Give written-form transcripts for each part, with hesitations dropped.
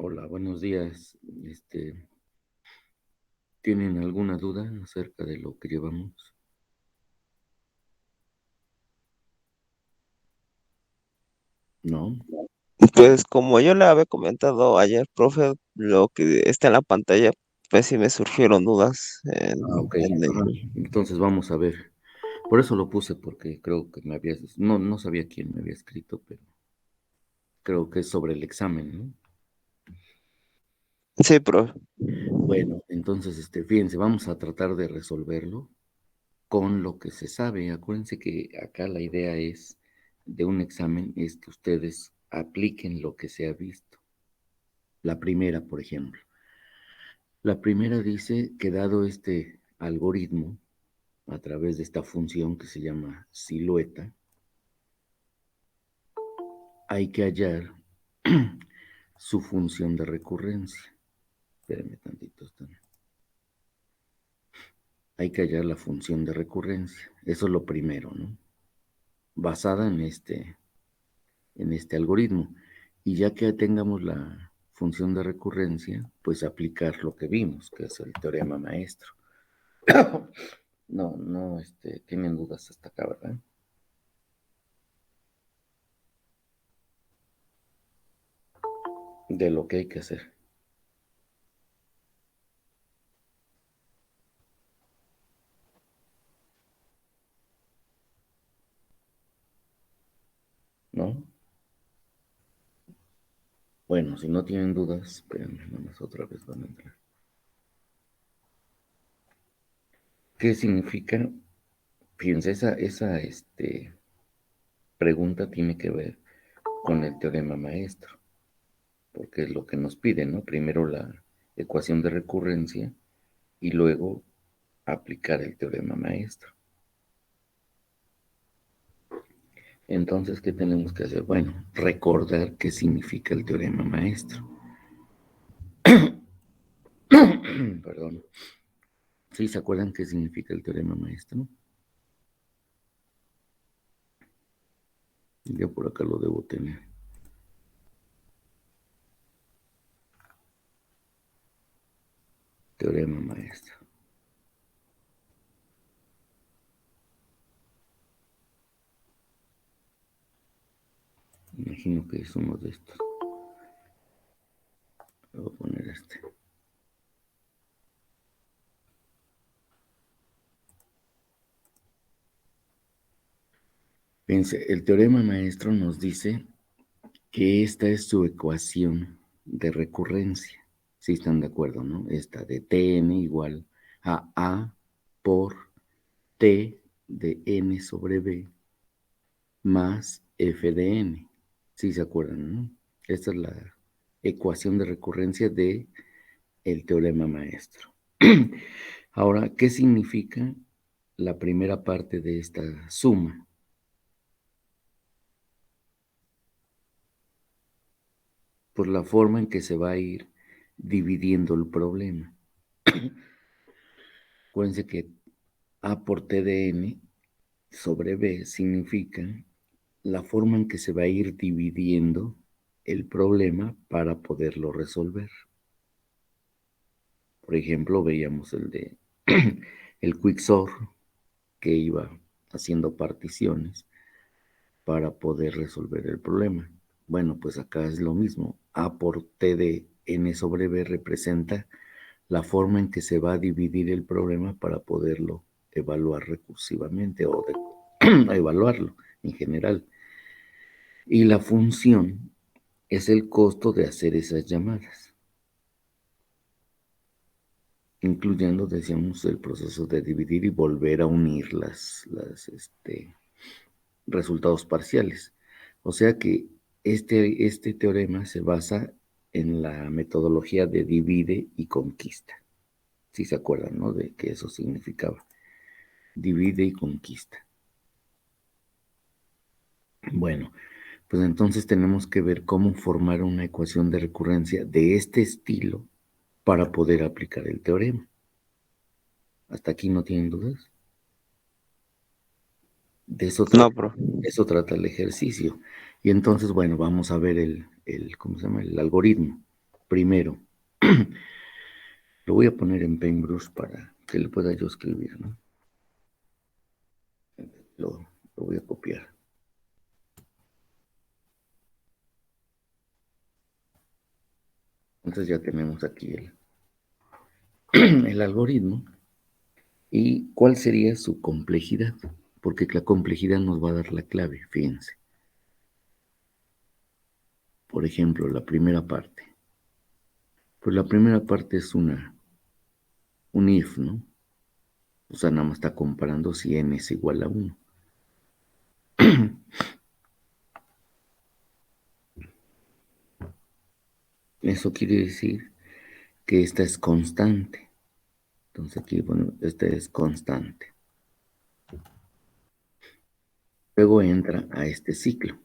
Hola, buenos días. ¿Tienen alguna duda acerca de lo que llevamos? ¿No? Pues como yo le había comentado ayer, profe, lo que está en la pantalla, pues sí me surgieron dudas Ok. en Ajá. el- Entonces vamos a ver. Por eso lo puse, porque creo que no sabía quién me había escrito, pero creo que es sobre el examen, ¿no? Sí, profe. Bueno, entonces, fíjense, vamos a tratar de resolverlo con lo que se sabe. Acuérdense que acá la idea de un examen es que ustedes apliquen lo que se ha visto. La primera, por ejemplo. La primera dice que dado este algoritmo, a través de esta función que se llama silueta, hay que hallar su función de recurrencia. Espérenme tantito. Hay que hallar la función de recurrencia. Eso es lo primero, ¿no? Basada en este algoritmo. Y ya que tengamos la función de recurrencia, pues aplicar lo que vimos, que es el teorema maestro. No, tienen dudas hasta acá, ¿verdad? De lo que hay que hacer, ¿no? Bueno, si no tienen dudas, espérenme, nada más otra vez van a entrar. ¿Qué significa? Fíjense, esa pregunta tiene que ver con el teorema maestro, porque es lo que nos pide, ¿no? Primero la ecuación de recurrencia y luego aplicar el teorema maestro. Entonces, ¿qué tenemos que hacer? Bueno, recordar qué significa el teorema maestro. Perdón. ¿Sí se acuerdan qué significa el teorema maestro? Yo por acá lo debo tener. Teorema maestro. Imagino que es uno de estos. Voy a poner este. Fíjense, el teorema maestro nos dice que esta es su ecuación de recurrencia. Si están de acuerdo, ¿no? Esta de Tn igual a por T de n sobre b más f de n. Si se acuerdan, ¿no? Esta es la ecuación de recurrencia de el teorema maestro. Ahora, ¿qué significa la primera parte de esta suma? Por la forma en que se va a ir dividiendo el problema. Acuérdense que A por T de N sobre B significa la forma en que se va a ir dividiendo el problema para poderlo resolver. Por ejemplo, veíamos el de el Quicksort, que iba haciendo particiones para poder resolver el problema. Bueno, pues acá es lo mismo. A por T de N sobre B representa la forma en que se va a dividir el problema para poderlo evaluar recursivamente a evaluarlo en general. Y la función es el costo de hacer esas llamadas, incluyendo, decíamos, el proceso de dividir y volver a unir las resultados parciales. O sea que este teorema se basa en la metodología de divide y conquista. Si se acuerdan, ¿no? De que eso significaba. Divide y conquista. Bueno, pues entonces tenemos que ver cómo formar una ecuación de recurrencia de este estilo para poder aplicar el teorema. ¿Hasta aquí no tienen dudas? De eso No, trata, profe. eso trata el ejercicio. Y entonces, bueno, vamos a ver ¿cómo se llama? El algoritmo. primero, lo voy a poner en Paintbrush para que le pueda yo escribir, ¿no? Lo voy a copiar. Entonces ya tenemos aquí el algoritmo. ¿Y cuál sería su complejidad? Porque la complejidad nos va a dar la clave, fíjense. Por ejemplo, la primera parte. Pues la primera parte es un if, ¿no? O sea, nada más está comparando si n es igual a 1. Eso quiere decir que esta es constante. Entonces aquí, bueno, esta es constante. Luego entra a este ciclo.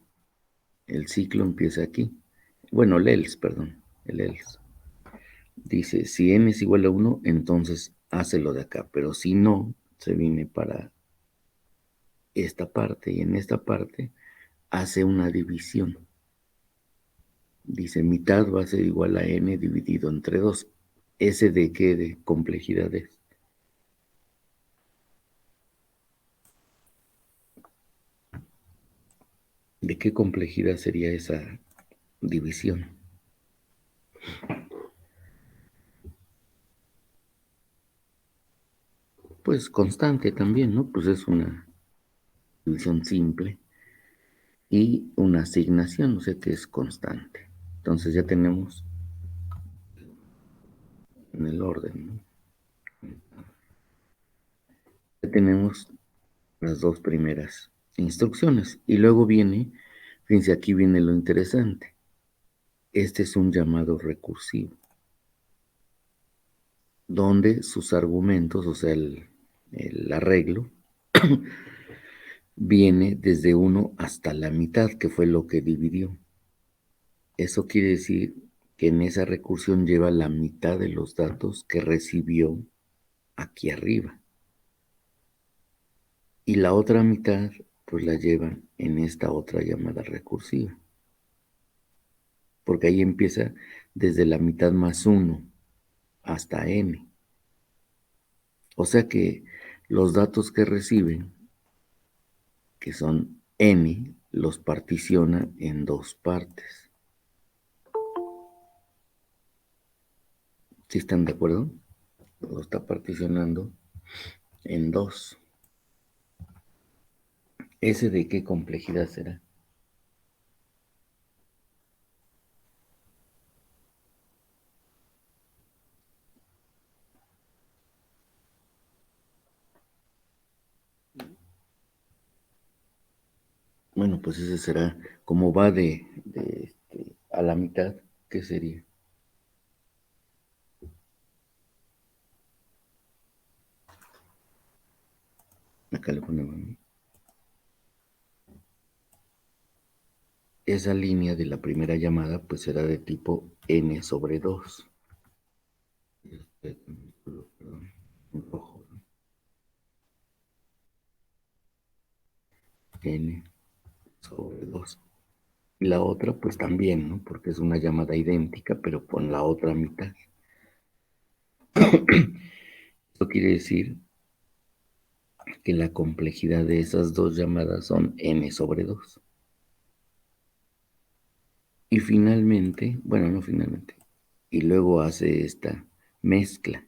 El ciclo empieza aquí. Bueno, el else, perdón. El else. Dice, si n es igual a 1, entonces hácelo de acá. Pero si no, se viene para esta parte. Y en esta parte hace una división. Dice, mitad va a ser igual a n dividido entre 2. ¿Ese de qué de complejidad es? ¿De qué complejidad sería esa división? Pues constante también, ¿no? Pues es una división simple y una asignación, o sea que es constante. Entonces ya tenemos en el orden, ¿no? Ya tenemos las dos primeras instrucciones y luego viene, fíjense, aquí viene lo interesante. Este es un llamado recursivo, donde sus argumentos, o sea, el arreglo, viene desde 1 hasta la mitad, que fue lo que dividió. Eso quiere decir que en esa recursión lleva la mitad de los datos que recibió aquí arriba. Y la otra mitad, pues la lleva en esta otra llamada recursiva. Porque ahí empieza desde la mitad más 1 hasta n. O sea que los datos que reciben, que son n, los particiona en dos partes. ¿Sí están de acuerdo? Lo está particionando en dos. ¿Ese de qué complejidad será? Bueno, pues ese será, como va a la mitad, ¿qué sería? Acá le ponemos, ¿no? Esa línea de la primera llamada, pues será de tipo n sobre 2. Perdón, en rojo, ¿no? N sobre 2. Y la otra, pues también, ¿no? Porque es una llamada idéntica, pero con la otra mitad. Esto quiere decir que la complejidad de esas dos llamadas son n sobre 2. Y finalmente, bueno, no finalmente, y luego hace esta mezcla.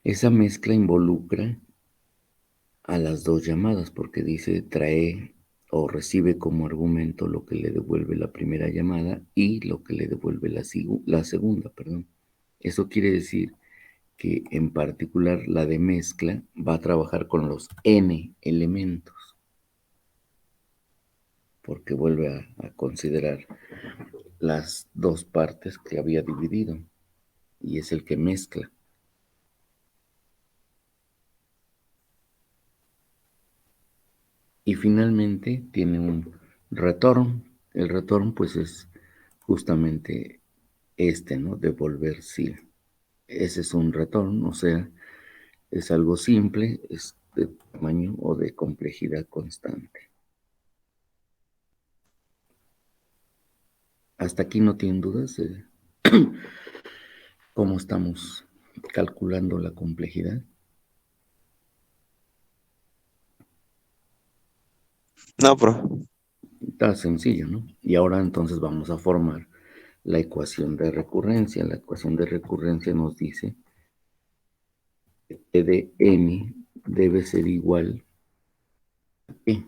Esa mezcla involucra a las dos llamadas porque dice trae o recibe como argumento lo que le devuelve la primera llamada y lo que le devuelve la segunda, perdón. Eso quiere decir que en particular la de mezcla va a trabajar con los n elementos porque vuelve a considerar las dos partes que había dividido y es el que mezcla. Y finalmente tiene un retorno. El retorno pues es justamente ¿no? Devolver sí. Ese es un retorno, o sea, es algo simple, es de tamaño o de complejidad constante. ¿Hasta aquí no tienen dudas de cómo estamos calculando la complejidad? No, profe. Está sencillo, ¿no? Y ahora entonces vamos a formar la ecuación de recurrencia. La ecuación de recurrencia nos dice que T de n debe ser igual a P.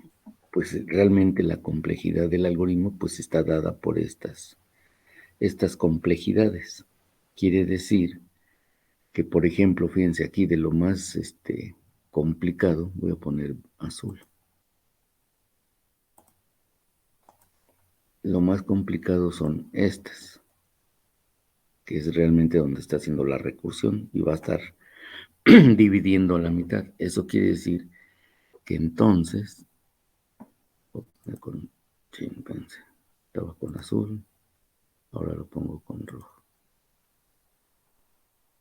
Pues realmente la complejidad del algoritmo pues está dada por estas complejidades. Quiere decir que, por ejemplo, fíjense aquí de lo más complicado, voy a poner azul. Lo más complicado son estas, que es realmente donde está haciendo la recursión y va a estar dividiendo a la mitad. Eso quiere decir que entonces, estaba con azul, ahora lo pongo con rojo.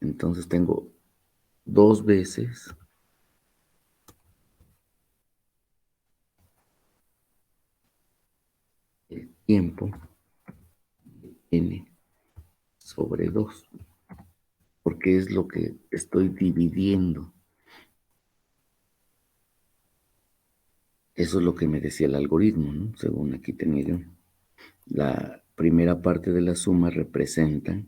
Entonces tengo dos veces el tiempo n sobre 2, porque es lo que estoy dividiendo. Eso es lo que me decía el algoritmo, ¿no? Según aquí tenía yo. La primera parte de la suma representa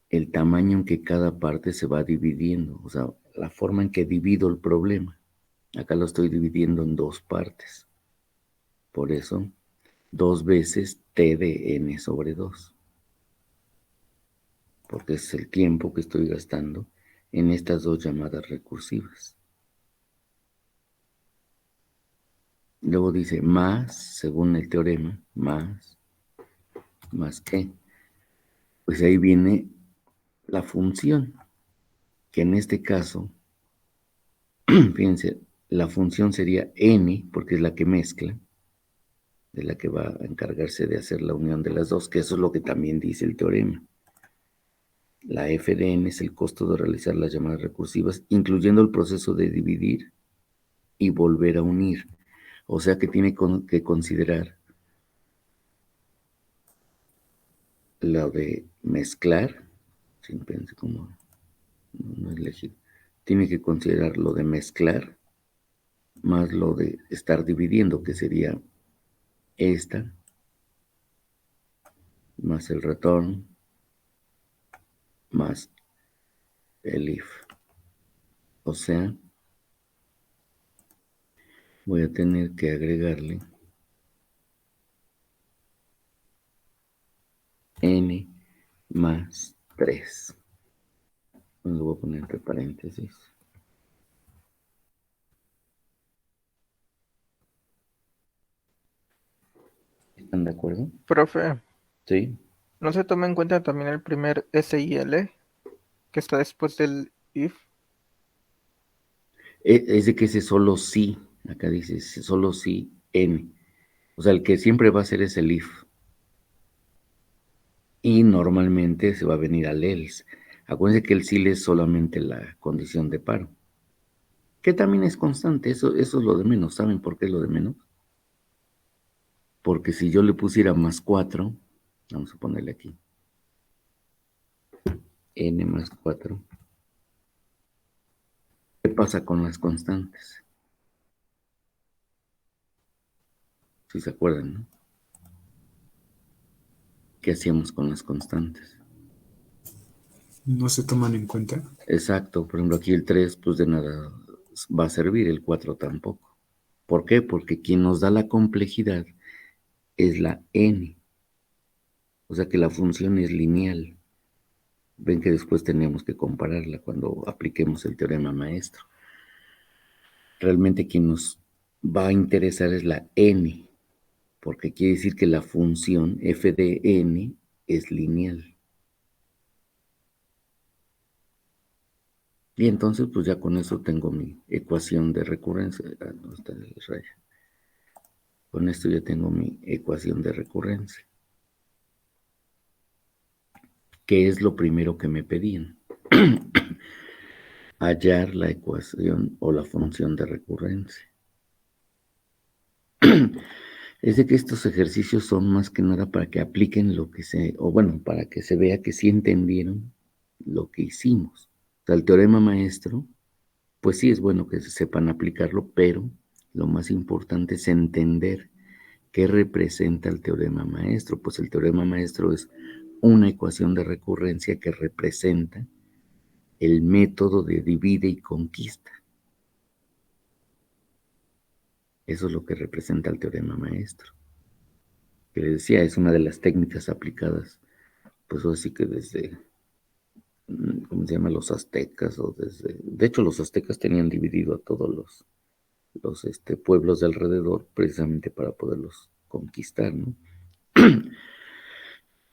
el tamaño en que cada parte se va dividiendo, o sea, la forma en que divido el problema. Acá lo estoy dividiendo en dos partes. Por eso, 2 veces t de n sobre 2, porque es el tiempo que estoy gastando en estas dos llamadas recursivas. Luego dice más, según el teorema, más qué. Pues ahí viene la función, que en este caso, fíjense, la función sería n, porque es la que mezcla, de la que va a encargarse de hacer la unión de las dos, que eso es lo que también dice el teorema. La f de n es el costo de realizar las llamadas recursivas, incluyendo el proceso de dividir y volver a unir. O sea que tiene que considerar lo de mezclar, sin pensar como no es legítimo, tiene que considerar lo de mezclar más lo de estar dividiendo, que sería esta, más el return, más el if. O sea, voy a tener que agregarle n más 3. Lo voy a poner entre paréntesis. ¿Están de acuerdo? Profe, Sí. ¿no se toma en cuenta también el primer SIL que está después del if? Es de que ese solo sí, acá dice solo sí n. O sea, el que siempre va a ser es el if. Y normalmente se va a venir al else. Acuérdense que el SIL es solamente la condición de paro, que también es constante. Eso es lo de menos. ¿Saben por qué es lo de menos? Porque si yo le pusiera más 4, vamos a ponerle aquí, n más 4, ¿qué pasa con las constantes? Si se acuerdan, ¿no? ¿Qué hacíamos con las constantes? No se toman en cuenta. Exacto, por ejemplo, aquí el 3, pues de nada va a servir, el 4 tampoco. ¿Por qué? Porque quien nos da la complejidad es la n, o sea que la función es lineal. Ven que después tenemos que compararla cuando apliquemos el teorema maestro. Realmente quien nos va a interesar es la n, porque quiere decir que la función f de n es lineal. Y entonces, pues ya con eso tengo mi ecuación de recurrencia. No está el raya. Con esto ya tengo mi ecuación de recurrencia. ¿Qué es lo primero que me pedían? Hallar la ecuación o la función de recurrencia. Es de que estos ejercicios son más que nada para que apliquen lo que o bueno, para que se vea que sí entendieron lo que hicimos. O sea, el teorema maestro, pues sí es bueno que sepan aplicarlo, pero lo más importante es entender qué representa el teorema maestro. Pues el teorema maestro es una ecuación de recurrencia que representa el método de divide y conquista. Eso es lo que representa el teorema maestro. Que les decía, es una de las técnicas aplicadas, pues así que desde, ¿cómo se llama? Los aztecas, de hecho los aztecas tenían dividido a todos los pueblos de alrededor precisamente para poderlos conquistar, ¿no?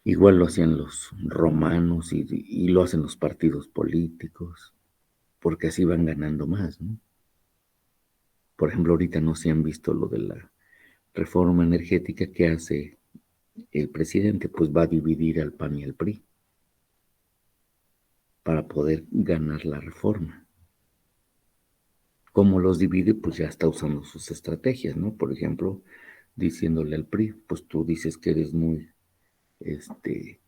Igual lo hacían los romanos y lo hacen los partidos políticos, porque así van ganando más, ¿no? Por ejemplo, ahorita no se han visto lo de la reforma energética que hace el presidente, pues va a dividir al PAN y al PRI para poder ganar la reforma. Como los divide, pues ya está usando sus estrategias, ¿no? Por ejemplo, diciéndole al PRI, pues tú dices que eres muy, de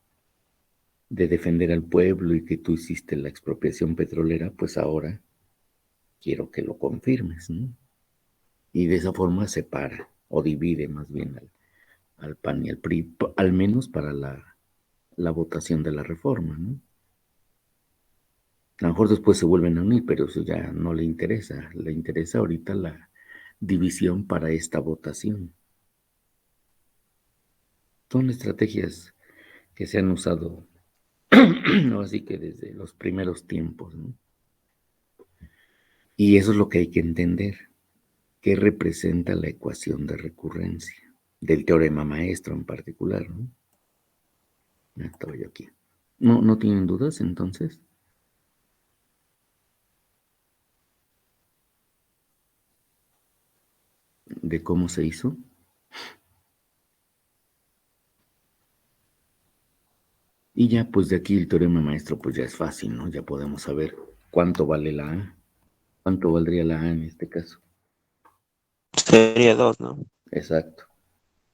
defender al pueblo y que tú hiciste la expropiación petrolera, pues ahora quiero que lo confirmes, ¿no? Y de esa forma separa o divide más bien al PAN y al PRI, al menos para la votación de la reforma, ¿no? A lo mejor después se vuelven a unir, pero eso ya no le interesa. Le interesa ahorita la división para esta votación. Son estrategias que se han usado, ¿no? Así que desde los primeros tiempos, ¿no? Y eso es lo que hay que entender. ¿Qué representa la ecuación de recurrencia? Del teorema maestro en particular, ¿no? Ya estaba yo aquí. ¿No tienen dudas entonces? ¿De cómo se hizo? Y ya pues de aquí el teorema maestro pues ya es fácil, ¿no? Ya podemos saber cuánto vale la A. ¿Cuánto valdría la A en este caso? Sería 2, ¿no? Exacto.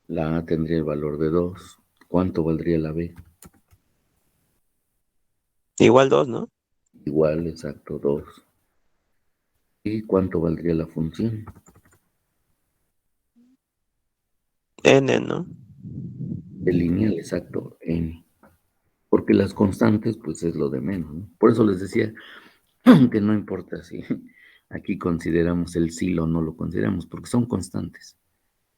La A tendría el valor de 2. ¿Cuánto valdría la B? Igual 2, ¿no? Igual, exacto, 2. ¿Y cuánto valdría la función? N, ¿no? El lineal, exacto, N. Porque las constantes, pues es lo de menos, ¿no? Por eso les decía que no importa si aquí consideramos el sí o no lo consideramos, porque son constantes.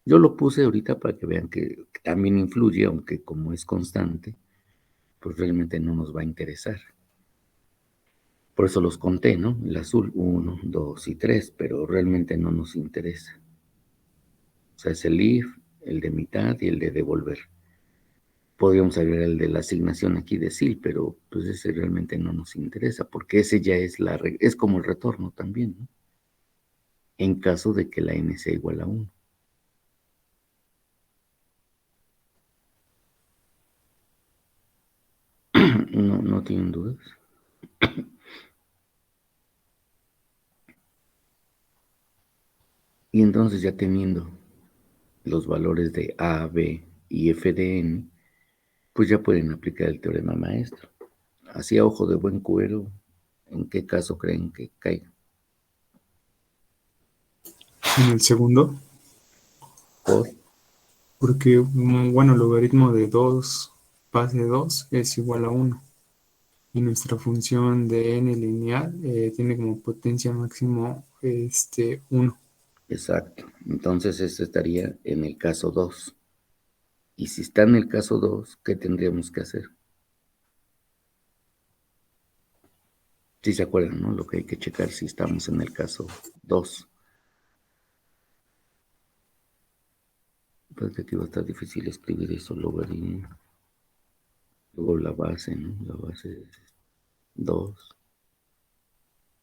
Yo lo puse ahorita para que vean que también influye, aunque como es constante, pues realmente no nos va a interesar. Por eso los conté, ¿no? El azul, 1, 2 y 3, pero realmente no nos interesa. O sea, es el if, el de mitad y el de devolver. Podríamos agregar el de la asignación aquí de SIL, pero pues ese realmente no nos interesa, porque ese ya es como el retorno también, ¿no? En caso de que la n sea igual a 1. No tienen dudas. Y entonces ya teniendo los valores de A, B y F de N, pues ya pueden aplicar el teorema maestro. Así a ojo de buen cubero, ¿en qué caso creen que caiga? En el segundo, Por, porque, bueno, el logaritmo de 2 base 2 es igual a 1. Y nuestra función de n lineal tiene como potencia máximo 1. exacto. Entonces este estaría en el caso 2. Y si está en el caso 2, ¿qué tendríamos que hacer? Si se acuerdan, ¿no? Lo que hay que checar si estamos en el caso 2. Parece que va a estar difícil escribir eso, logaritmo. Luego la base, ¿no? La base es 2.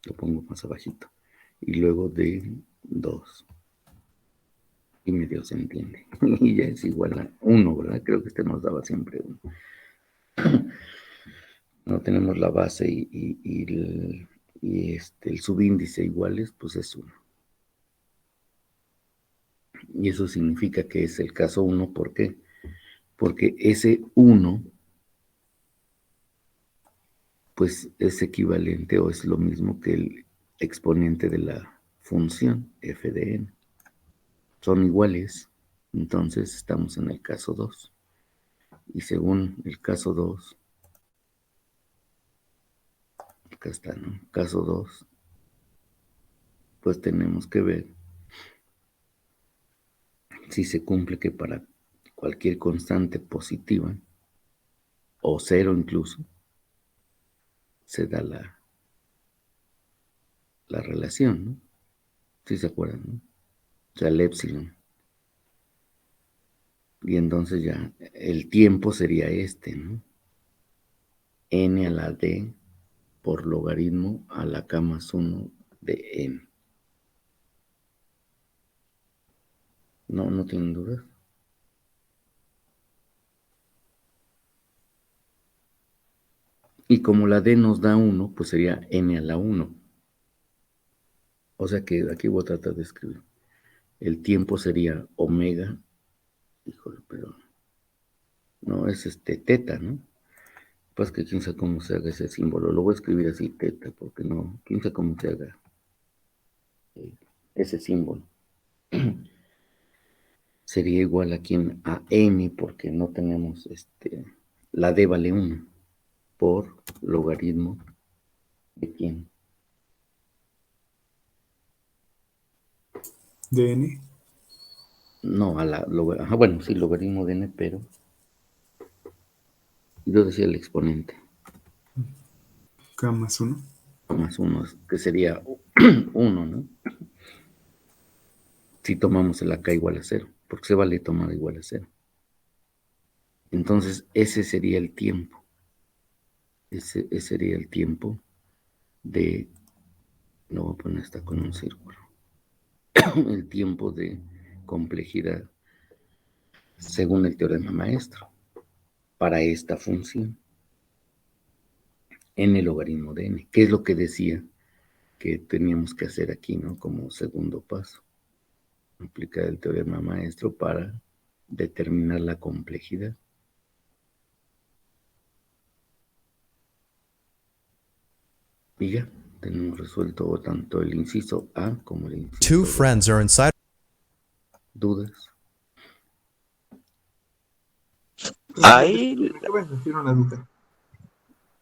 Lo pongo más abajito. Y luego de 2. Y medio se entiende. Y ya es igual a 1, ¿verdad? Creo que este nos daba siempre 1. No tenemos la base y el subíndice iguales, pues es 1. Y eso significa que es el caso 1. ¿Por qué? Porque ese 1 pues es equivalente o es lo mismo que el exponente de la función f de n. Son iguales, entonces estamos en el caso 2. Y según el caso 2, acá está, ¿no? Caso 2, pues tenemos que ver si se cumple que para cualquier constante positiva, o cero incluso, se da la relación, ¿no? ¿Sí se acuerdan, no? O sea, el épsilon. Y entonces ya el tiempo sería este, ¿no? N a la D por logaritmo a la k más 1 de n. ¿No tienen dudas? Y como la D nos da 1, pues sería n a la 1. O sea que aquí voy a tratar de escribir. El tiempo sería omega, híjole, pero no, es teta, ¿no? Pues que quién sabe cómo se haga ese símbolo. Lo voy a escribir así, teta, porque no, quién sabe cómo se haga ese símbolo. Sería igual aquí a n, porque no tenemos, la d vale 1, por logaritmo de quién. De n. No, bueno, sí, logaritmo de n, pero yo decía el exponente. K más 1. Más 1, que sería 1, ¿no? Si tomamos el acá igual a 0, porque se vale tomar igual a 0. Entonces, ese sería el tiempo. Ese sería el tiempo de, lo voy a poner hasta con un círculo, el tiempo de complejidad según el teorema maestro para esta función n logaritmo de n, que es lo que decía que teníamos que hacer aquí, ¿no? Como segundo paso, aplicar el teorema maestro para determinar la complejidad. Y ya tenemos resuelto tanto el inciso A como el inciso Two B. friends are inside. ¿Dudas? Ahí, Me acaba de surgir una duda.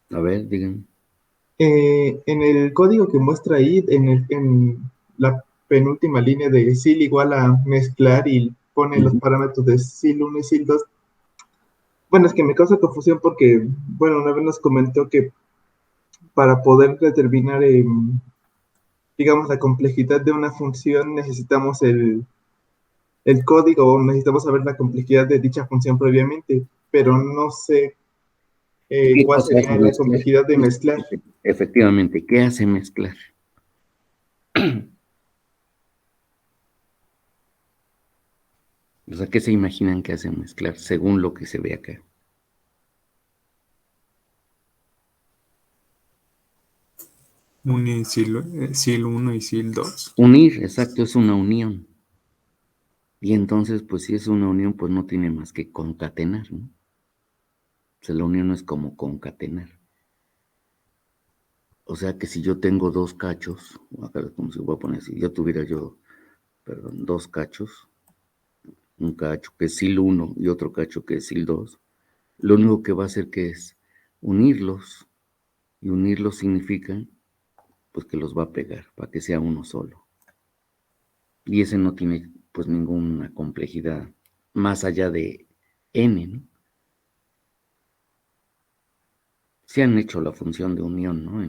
A ver, digan. En el código que muestra ahí, en la penúltima línea de SIL igual a mezclar y pone los parámetros de SIL 1 y SIL 2. Bueno, es que me causa confusión porque, bueno, una vez nos comentó que para poder determinar, digamos, la complejidad de una función necesitamos el código o necesitamos saber la complejidad de dicha función previamente, pero no sé ¿Qué cuál cosa hace sería la mezclar? complejidad de mezclar. Efectivamente, ¿qué hace mezclar? O sea, ¿qué se imaginan que hace mezclar según lo que se ve acá? Une SIL 1 y SIL 2. Unir, exacto, es una unión. Y entonces, pues si es una unión, pues no tiene más que concatenar, ¿no? O sea, la unión es como concatenar. O sea que si yo tengo dos cachos, acá como se voy a poner, si yo tuviera dos cachos, un cacho que es SIL 1 y otro cacho que es SIL 2, lo único que va a hacer que es unirlos, y unirlos significa pues que los va a pegar para que sea uno solo. Y ese no tiene pues ninguna complejidad más allá de n, ¿no? Si han hecho la función de unión, ¿no?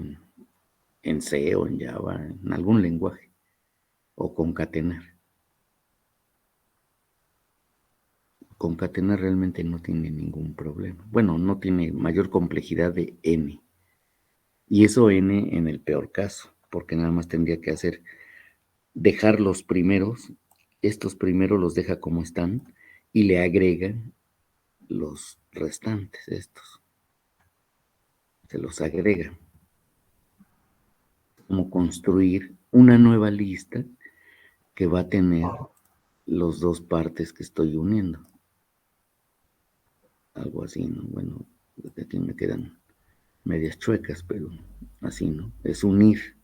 En C o en Java, en algún lenguaje, o concatenar. Concatenar realmente no tiene ningún problema. Bueno, no tiene mayor complejidad de n. Y eso n en el peor caso, porque nada más tendría que dejar los primeros, estos primeros los deja como están y le agrega los restantes, estos. Se los agrega. Como construir una nueva lista que va a tener los dos partes que estoy uniendo. Algo así, ¿no? Bueno, aquí me quedan medias chuecas, pero así, ¿no? Es unir,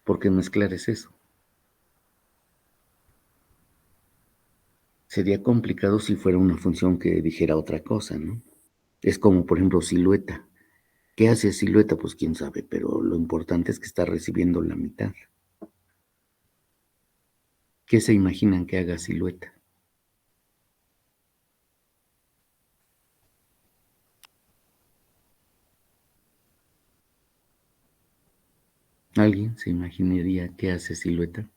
porque mezclar es eso. Sería complicado si fuera una función que dijera otra cosa, ¿no? Es como, por ejemplo, silueta. ¿Qué hace silueta? Pues quién sabe, pero lo importante es que está recibiendo la mitad. ¿Qué se imaginan que haga silueta? ¿Alguien se imaginaría qué hace silueta?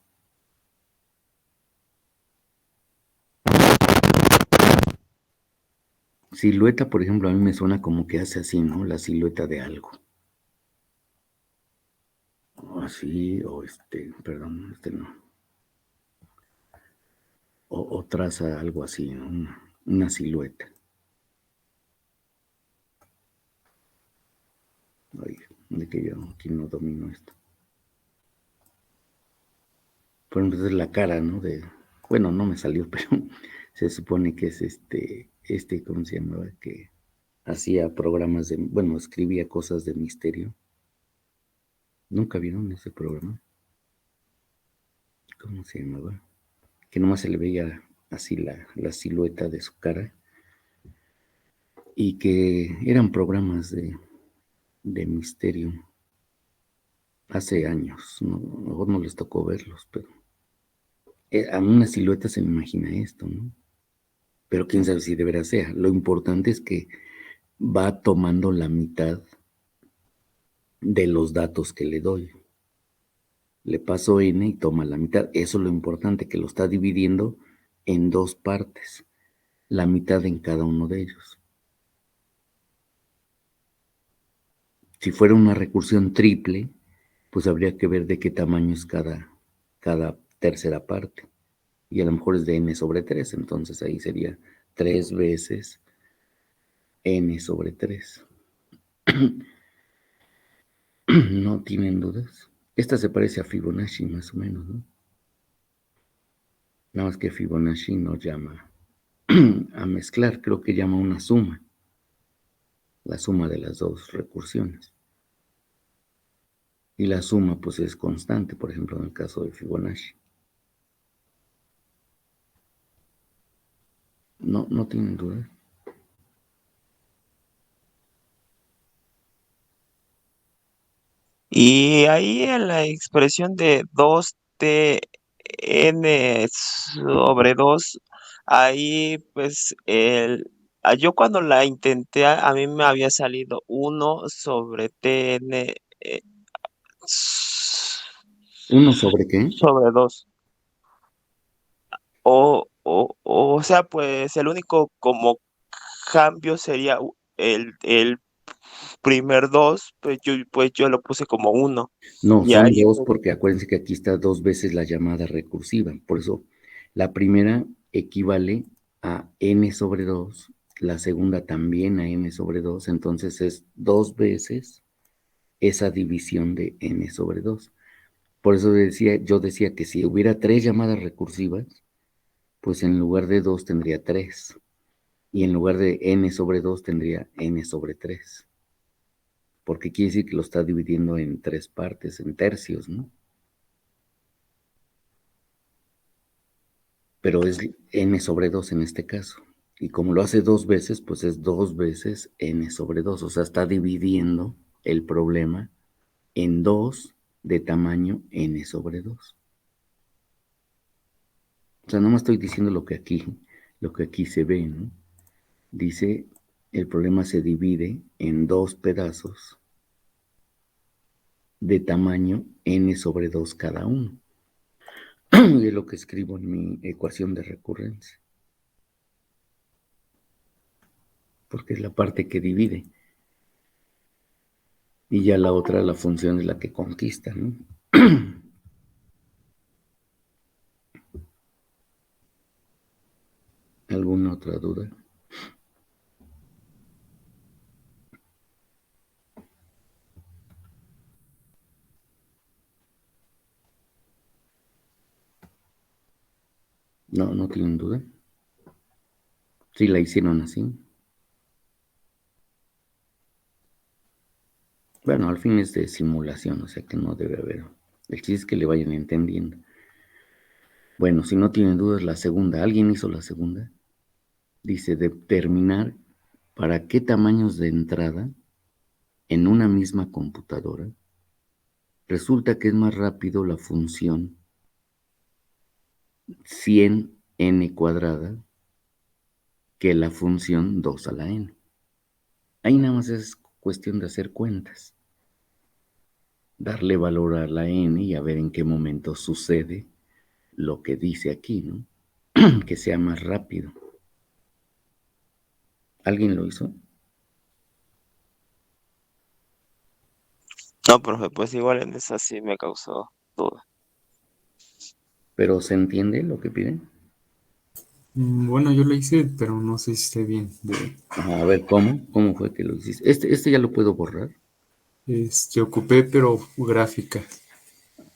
Silueta, por ejemplo, a mí me suena como que hace así, ¿no? La silueta de algo. O así, o perdón, no. O traza algo así, ¿no? Una silueta. Ay, de que yo aquí no domino esto. Por ejemplo, es la cara, ¿no? Bueno, no me salió, pero se supone que es ¿cómo se llamaba? Que hacía programas bueno, escribía cosas de misterio. ¿Nunca vieron ese programa? ¿Cómo se llamaba? Que nomás se le veía así la silueta de su cara y que eran programas de misterio hace años, ¿no? A lo mejor no les tocó verlos, pero a una silueta se me imagina esto, ¿no? Pero quién sabe si de veras sea. Lo importante es que va tomando la mitad de los datos que le doy. Le paso n y toma la mitad. Eso es lo importante, que lo está dividiendo en dos partes, la mitad en cada uno de ellos. Si fuera una recursión triple, pues habría que ver de qué tamaño es cada tercera parte. Y a lo mejor es de n sobre 3, entonces ahí sería 3 veces n sobre 3. ¿No tienen dudas? Esta se parece a Fibonacci más o menos, ¿no? Nada más que Fibonacci no llama a mezclar, creo que llama una suma, la suma de las dos recursiones. Y la suma pues es constante, por ejemplo, en el caso de Fibonacci. No tienen dudas. Y ahí en la expresión de 2Tn sobre 2, ahí pues yo cuando la intenté, a mí me había salido 1 sobre Tn ¿Uno sobre qué? sobre 2. O sea, pues el único como cambio sería el primer 2, pues yo lo puse como 1. No, Y son ahí dos pues, porque acuérdense que aquí está dos veces la llamada recursiva. Por eso la primera equivale a n sobre 2, la segunda también a n sobre 2, entonces es dos veces esa división de n sobre 2. Por eso yo decía que si hubiera tres llamadas recursivas, pues en lugar de 2 tendría 3. Y en lugar de n sobre 2 tendría n sobre 3. Porque quiere decir que lo está dividiendo en tres partes, en tercios, ¿no? Pero es n sobre 2 en este caso. Y como lo hace dos veces, pues es dos veces n sobre 2. O sea, está dividiendo el problema en dos de tamaño n sobre 2. O sea, no me estoy diciendo lo que aquí se ve, ¿no? Dice, el problema se divide en dos pedazos de tamaño n sobre 2 cada uno. Y es lo que escribo en mi ecuación de recurrencia. Porque es la parte que divide. Y ya la otra, la función es la que conquista, ¿no? ¿Alguna otra duda? No tienen duda. Sí la hicieron así. Bueno, al fin es de simulación, o sea que no debe haber. El chiste es que le vayan entendiendo. Bueno, si no tienen dudas, la segunda. ¿Alguien hizo la segunda? Dice determinar para qué tamaños de entrada en una misma computadora resulta que es más rápido la función 100n cuadrada que la función 2 a la n. Ahí nada más es cuestión de hacer cuentas, darle valor a la n y a ver en qué momento sucede lo que dice aquí, ¿no? Que sea más rápido. ¿Alguien lo hizo? No, profe, pues igual en esa sí me causó duda. ¿Pero se entiende lo que piden? Bueno, yo lo hice, pero no sé si esté bien. Ajá, a ver, ¿cómo fue que lo hiciste? Este ya lo puedo borrar. Ocupé, pero gráfica,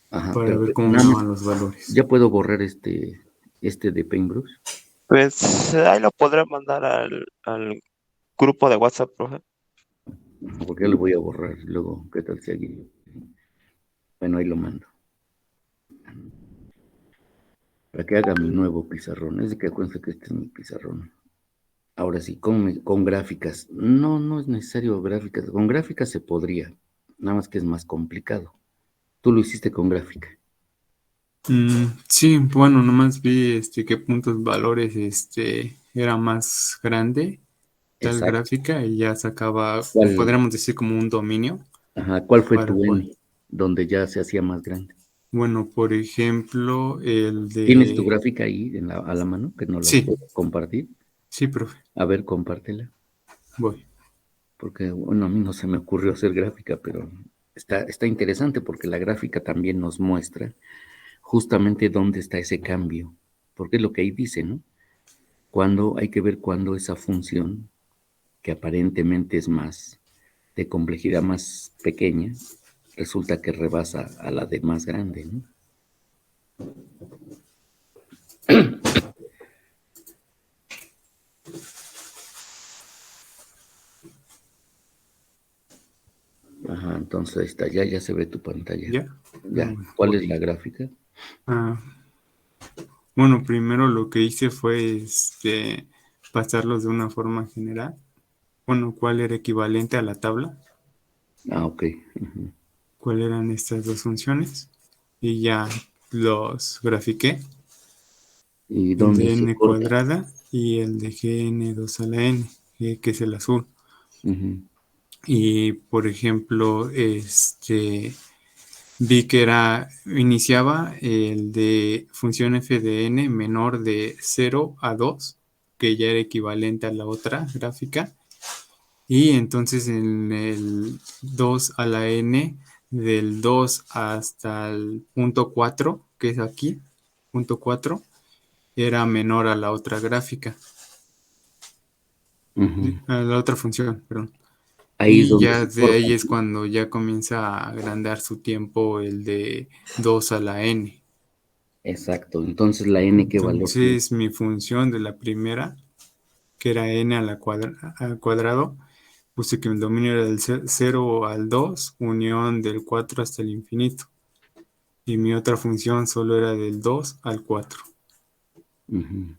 Ajá, para pero ver cómo me nada más, daban los valores. ya puedo borrar este de Paintbrush, Pues ahí lo podré mandar al grupo de WhatsApp, profe. porque ya lo voy a borrar. Luego, ¿qué tal si alguien? Bueno, ahí lo mando. Para que haga mi nuevo pizarrón. Es de que acuérdense que este es mi pizarrón. Ahora sí, con gráficas. No es necesario gráficas. Con gráficas se podría, nada más que es más complicado. Tú lo hiciste con gráfica. Sí, bueno, nomás vi qué puntos valores era más grande tal Exacto. gráfica y ya sacaba, ¿Cuál, podríamos decir como un dominio ajá, cuál fue para tu poder. N? Donde ya se hacía más grande. Bueno, por ejemplo, el ¿Tienes tu de. gráfica ahí a la mano que no la Sí, puedo compartir? sí, profe, A ver, compártela. voy. Porque, bueno, a mí no se me ocurrió hacer gráfica, pero está interesante porque la gráfica también nos muestra justamente dónde está ese cambio. Porque es lo que ahí dice, ¿no? Hay que ver cuándo esa función, que aparentemente es más de complejidad más pequeña, resulta que rebasa a la de más grande, ¿no? Ajá, entonces ahí está, ya se ve tu pantalla. ¿Ya? Ya, Bueno, ¿cuál voy. es la gráfica? Ah, bueno, primero lo que hice fue pasarlos de una forma general. Bueno, cuál era equivalente a la tabla, Ah, ok. Ujú. cuáles eran estas dos funciones y ya los grafiqué, ¿Y el dónde de se n corta? cuadrada y el de gn2 a la n, que es el azul. Ujú, Y por ejemplo, vi que iniciaba el de función f de n menor de 0 a 2, que ya era equivalente a la otra gráfica. Y entonces en el 2 a la n, del 2 hasta el punto 4, que es aquí, punto 4, era menor a la otra gráfica, ujú. a la otra función, perdón. Ahí es Y donde ya se de corta. ahí es cuando ya comienza a agrandar su tiempo el de 2 a la n. Exacto. Entonces la n, ¿qué valor tiene? Entonces mi función de la primera, que era n al cuadrado, puse que el dominio era del 0 al 2, unión del 4 hasta el infinito. Y mi otra función solo era del 2 al 4. Ujú.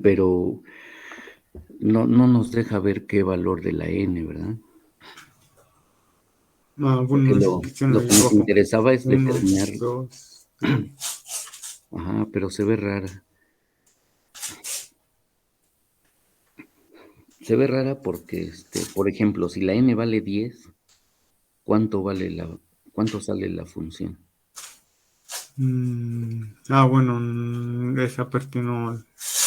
Pero no nos deja ver qué valor de la n, ¿verdad? Porque Bueno, esa cuestión lo ahí que nos abajo. interesaba es 1, determinar. 2, 3. Ajá, pero se ve rara. Se ve rara porque, por ejemplo, si la n vale 10, ¿cuánto sale la función? Bueno, esa parte no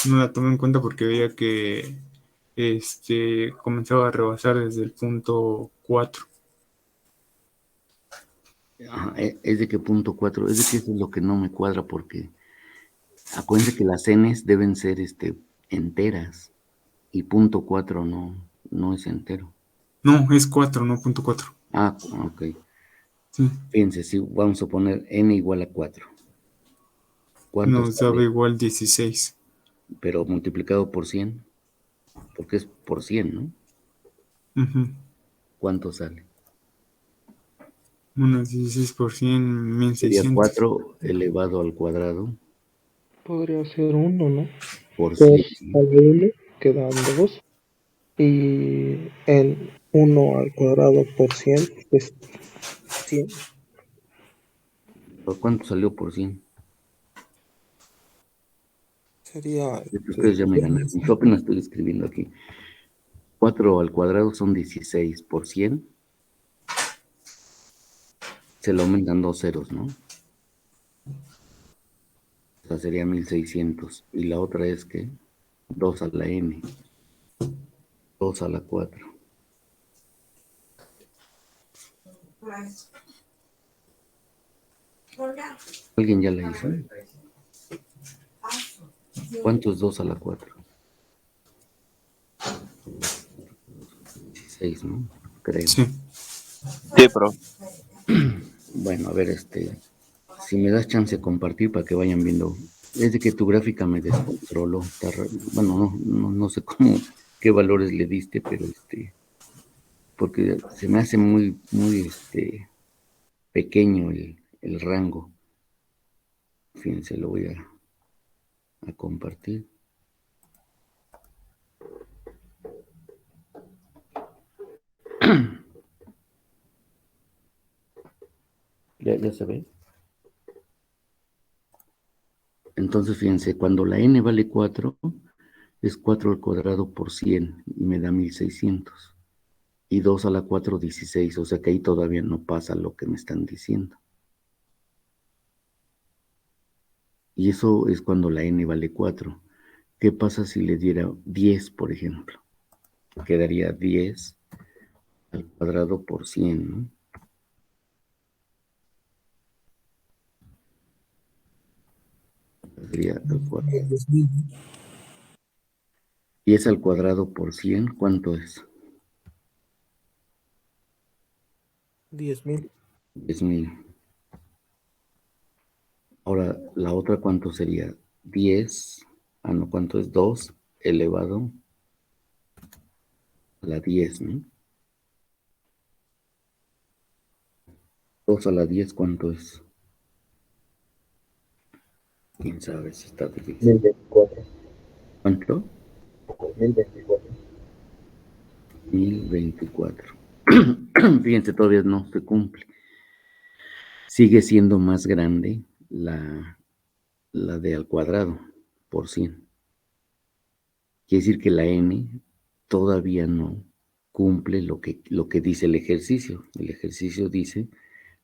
la tomé en cuenta porque veía que comenzaba a rebasar desde el punto 4. Ajá, es de que punto 4, es de que eso es lo que no me cuadra porque acuérdense que las n's deben ser enteras y punto 4 no es entero. No, es 4, no punto 4. Ah, ok. Sí. Fíjense, si vamos a poner n igual a 4. ¿Cuánto Nos daba sale? igual 16. Pero multiplicado por 100, porque es por 100, ¿no? Ujú. ¿Cuánto sale? Unos 16 por 100, Sería 1600. 4 elevado al cuadrado Podría ser 1, ¿no? por 100. 2 a la 1 quedan 2. Y en 1 al cuadrado por 100 es 100. ¿Por cuánto salió por 100? Sería Es que ustedes ya me ganaron. Yo apenas estoy escribiendo aquí. 4 al cuadrado son 16 por 100. Se le aumentan 2 ceros, ¿no? O sea, sería 1600. Y la otra es que 2 a la n, 2 a la 4. ¿Alguien ya la hizo? ¿Cuánto es 2 a la 4? 16, ¿no? Creo. Sí. Sí, profe. Bueno, a ver, si me das chance de compartir para que vayan viendo. Es de que tu gráfica me descontroló. Bueno, no sé cómo, qué valores le diste, pero porque se me hace muy, muy, pequeño el rango. Fíjense, lo voy a compartir. ¿Ya se ve? Entonces, fíjense, cuando la n vale 4, es 4 al cuadrado por 100 y me da 1600. Y 2 a la 4, 16, o sea que ahí todavía no pasa lo que me están diciendo. Y eso es cuando la n vale 4. ¿Qué pasa si le diera 10, por ejemplo? Quedaría 10 al cuadrado por 100, ¿no? Sería al cuadrado. 10 al cuadrado por 100, ¿cuánto es? 10,000. 10,000. Ahora, la otra, ¿cuánto sería? 10, no, ¿cuánto es? 2 elevado a la 10, ¿no? 2 a la 10, ¿cuánto es? ¿Quién sabe si está difícil? 1024. ¿Cuánto? 1024. 1024. Fíjense, todavía no se cumple. Sigue siendo más grande la de al cuadrado por 100. Quiere decir que la n todavía no cumple lo que dice el ejercicio. El ejercicio dice,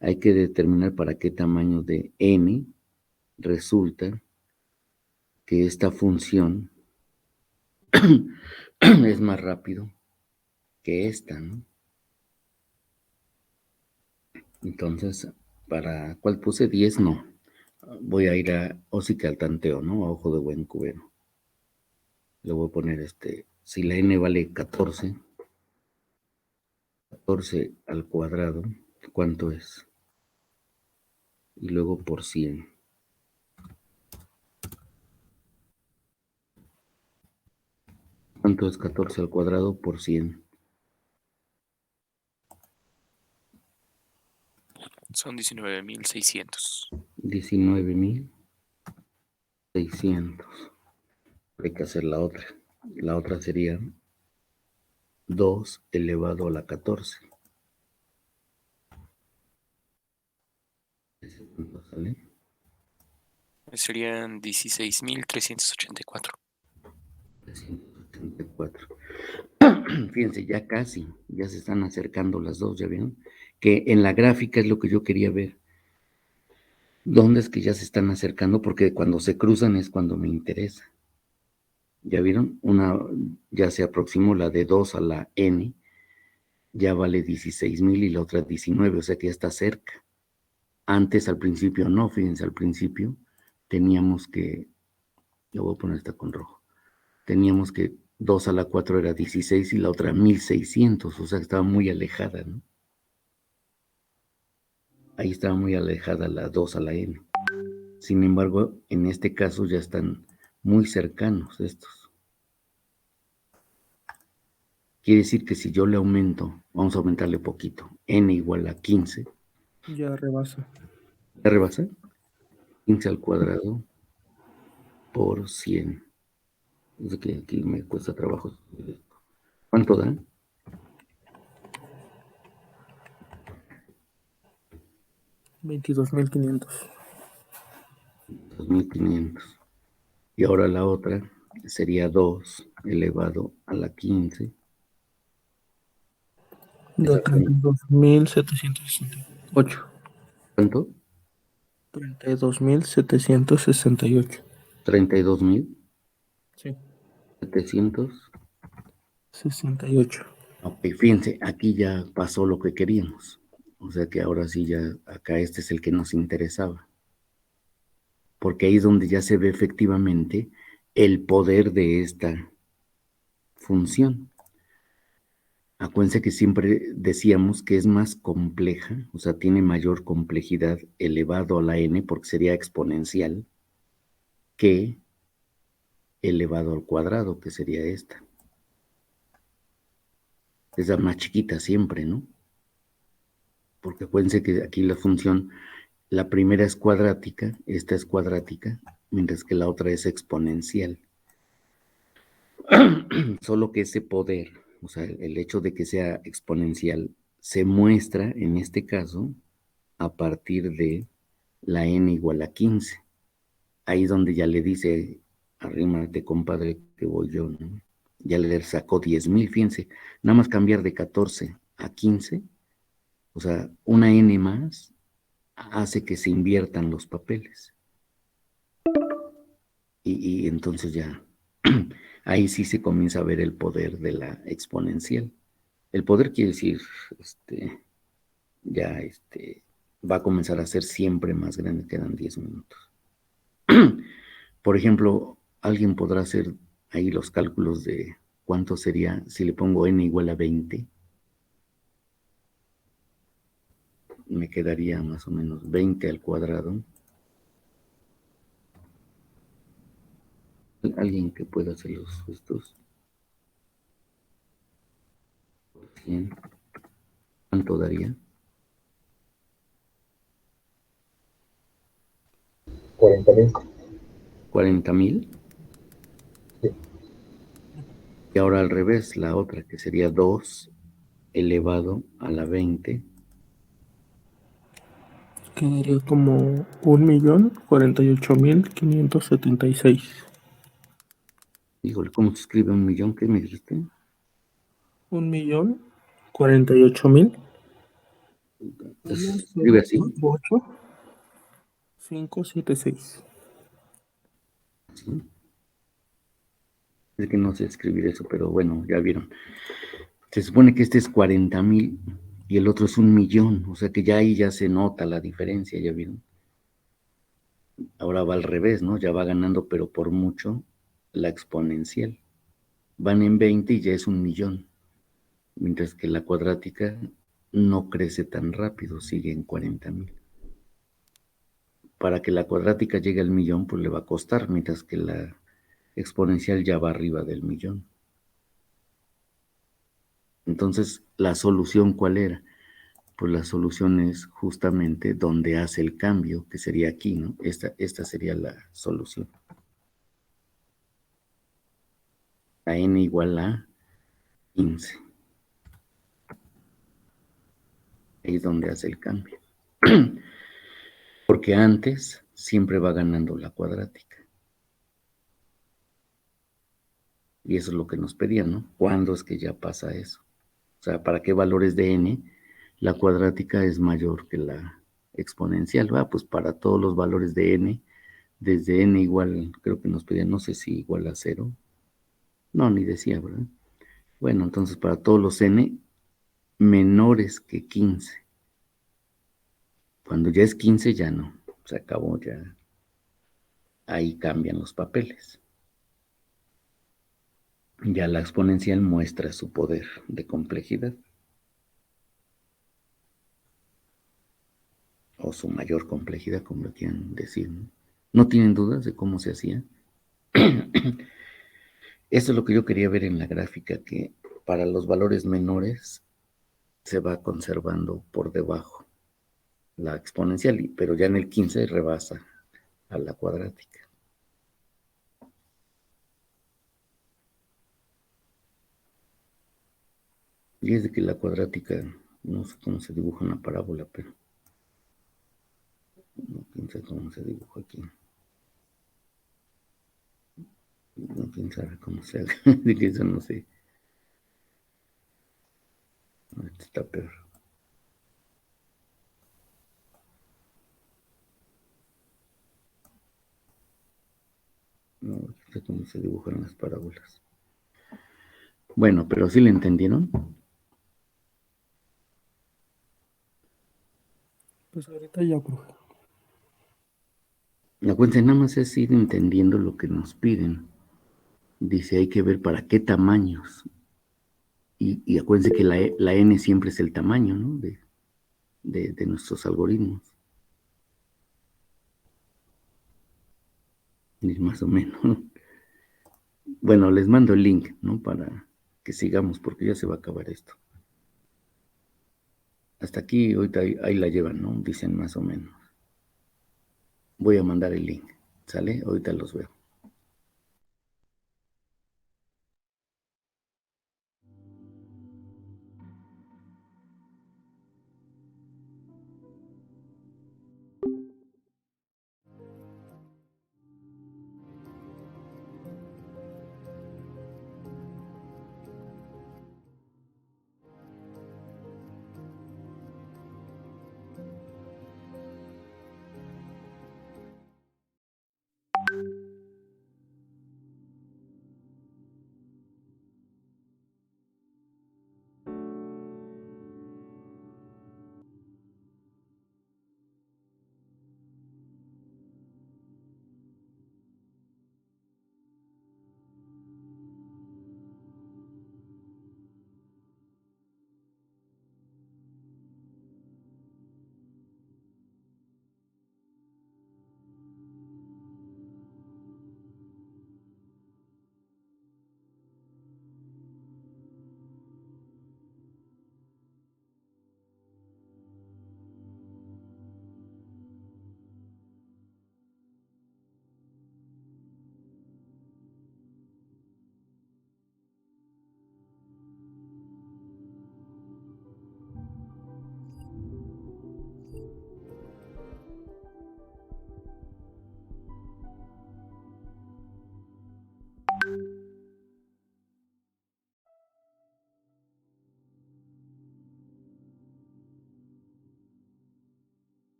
hay que determinar para qué tamaño de n resulta que esta función es más rápido que esta, ¿no? Entonces, ¿para cuál puse? 10, no. Voy a ir sí que al tanteo, ¿no? A ojo de buen cubero. Le voy a poner si la n vale 14, 14 al cuadrado, ¿cuánto es? Y luego por 100. ¿Cuánto es 14 al cuadrado por 100? Son 19.600. 19,600. Hay que hacer la otra. La otra sería 2 elevado a la 14. ¿Cuánto sale? Serían 16.384. 384. Fíjense, ya casi, ya se están acercando las dos, ¿ya vieron? Que en la gráfica es lo que yo quería ver. ¿Dónde es que ya se están acercando? Porque cuando se cruzan es cuando me interesa. ¿Ya vieron? Una ya se aproximó, la de 2 a la n, ya vale 16,000 y la otra 19, o sea que ya está cerca. Antes, al principio, no, fíjense, al principio teníamos que, lo voy a poner esta con rojo, teníamos que 2 a la 4 era 16 y la otra 1600, o sea que estaba muy alejada, ¿no? Ahí estaba muy alejada la 2 a la n. Sin embargo, en este caso ya están muy cercanos estos. Quiere decir que si yo le aumento, vamos a aumentarle poquito, n igual a 15. Ya rebasa. ¿Ya rebasa? 15 al cuadrado por 100. Es que aquí me cuesta trabajo. ¿Cuánto da? 22.500. 2500. Y ahora la otra sería 2 elevado a la 15. De 32.768. ¿Cuánto? 32.768. 32.700. Sí. 68. Ok, fíjense, aquí ya pasó lo que queríamos. O sea que ahora sí ya, acá este es el que nos interesaba. Porque ahí es donde ya se ve efectivamente el poder de esta función. Acuérdense que siempre decíamos que es más compleja, o sea, tiene mayor complejidad elevado a la n, porque sería exponencial, que elevado al cuadrado, que sería esta. Es la más chiquita siempre, ¿no? Porque acuérdense que aquí la función, la primera es cuadrática, esta es cuadrática, mientras que la otra es exponencial. Solo que ese poder, o sea, el hecho de que sea exponencial, se muestra en este caso a partir de la n igual a 15. Ahí es donde ya le dice, arrímate compadre que voy yo, ¿no? Ya le sacó 10,000, fíjense, nada más cambiar de 14 a 15, o sea, una n más hace que se inviertan los papeles. Y entonces ya, ahí sí se comienza a ver el poder de la exponencial. El poder quiere decir, ya va a comenzar a ser siempre más grande, quedan 10 minutos. Por ejemplo, alguien podrá hacer ahí los cálculos de cuánto sería si le pongo n igual a 20. Me quedaría más o menos 20 al cuadrado. Alguien que pueda hacer estos 100. ¿Cuánto daría? 40.000. 40,000. Sí. Y ahora al revés, la otra que sería 2 elevado a la 20. Quedaría como 1.048.576. Híjole, ¿cómo se escribe 1,000,000? ¿Qué me dijiste? 1.048.000. Se escribe así. 576. ¿Sí? Es que no sé escribir eso, pero bueno, ya vieron. Se supone que este es 40,000 y el otro es 1,000,000, o sea que ya ahí ya se nota la diferencia, ya vieron. Ahora va al revés, ¿no? Ya va ganando, pero por mucho, la exponencial. Van en 20 y ya es 1,000,000, mientras que la cuadrática no crece tan rápido, sigue en 40,000. Para que la cuadrática llegue al 1,000,000, pues le va a costar, mientras que la exponencial ya va arriba del 1,000,000. Entonces, ¿la solución cuál era? Pues la solución es justamente donde hace el cambio, que sería aquí, ¿no? Esta sería la solución. A n igual a 15. Ahí es donde hace el cambio. Porque antes siempre va ganando la cuadrática. Y eso es lo que nos pedían, ¿no? ¿Cuándo es que ya pasa eso? O sea, ¿para qué valores de n la cuadrática es mayor que la exponencial? ¿Va? Pues para todos los valores de n, desde n igual, creo que nos pedían, no sé si igual a 0. No, ni decía, ¿verdad? Bueno, entonces para todos los n menores que 15. Cuando ya es 15 ya no, se acabó ya. Ahí cambian los papeles. Ya la exponencial muestra su poder de complejidad. O su mayor complejidad, como lo quieran decir, ¿no? ¿No tienen dudas de cómo se hacía? Eso es lo que yo quería ver en la gráfica, que para los valores menores se va conservando por debajo la exponencial, pero ya en el 15 rebasa a la cuadrática. Y es de que la cuadrática, no sé cómo se dibuja una parábola, pero no piensa cómo se dibuja aquí. No quién sabe cómo se haga, de que eso no sé. Esto está peor. No sé cómo se dibujan las parábolas. Bueno, pero sí le entendieron. Pues ahorita ya, profe. Acuérdense, nada más es ir entendiendo lo que nos piden. Dice, hay que ver para qué tamaños. Y acuérdense que la n siempre es el tamaño, ¿no? De nuestros algoritmos. Y más o menos. Bueno, les mando el link, ¿no? Para que sigamos, porque ya se va a acabar esto. Hasta aquí, ahorita ahí la llevan, ¿no? Dicen más o menos. Voy a mandar el link, ¿sale? Ahorita los veo.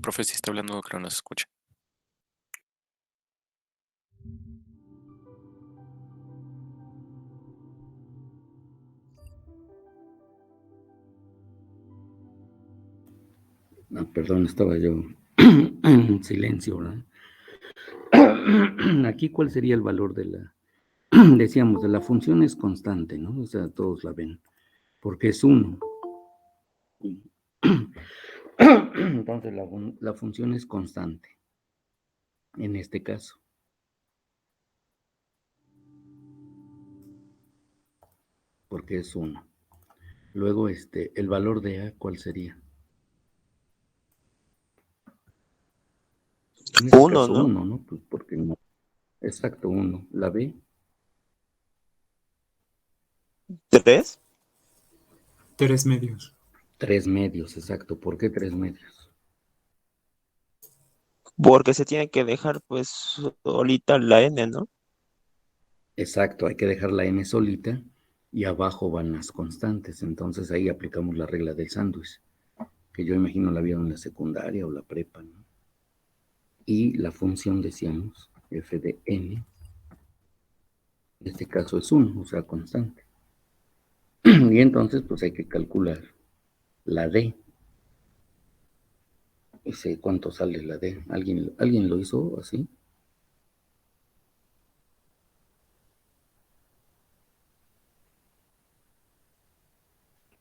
Profe, si está hablando, creo no nos escucha. Perdón, estaba yo en silencio, ¿verdad? Aquí, ¿cuál sería el valor de la, decíamos, de la función es constante, ¿no? O sea, todos la ven, porque es 1. Entonces, la función es constante, en este caso. Porque es 1. Luego, el valor de A, ¿cuál sería? En este 1, caso, ¿no? 1, ¿no? Pues porque no. Exacto, 1. La B, 3. 3 medios. 3 medios, exacto. ¿Por qué 3 medios? Porque se tiene que dejar pues solita la n, ¿no? Exacto, hay que dejar la n solita y abajo van las constantes. Entonces ahí aplicamos la regla del sándwich, que yo imagino la vieron en la secundaria o la prepa, ¿no? Y la función, decíamos, f de n, en este caso es 1, o sea, constante. Y entonces, pues hay que calcular la d. ¿Cuánto sale la d? ¿Alguien lo hizo así?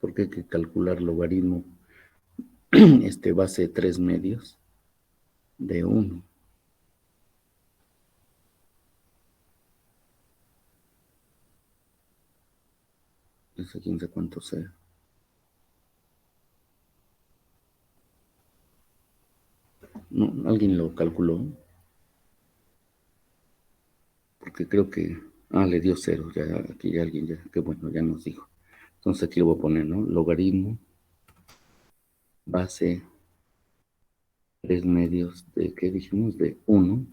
Porque hay que calcular logaritmo base 3 medios de 1. Eso quién sabe cuánto sea. No, ¿alguien lo calculó? Porque creo que... le dio 0. Ya, aquí ya alguien ya... Qué bueno, ya nos dijo. Entonces aquí lo voy a poner, ¿no? Logaritmo base 3 medios de... ¿Qué dijimos? De 1.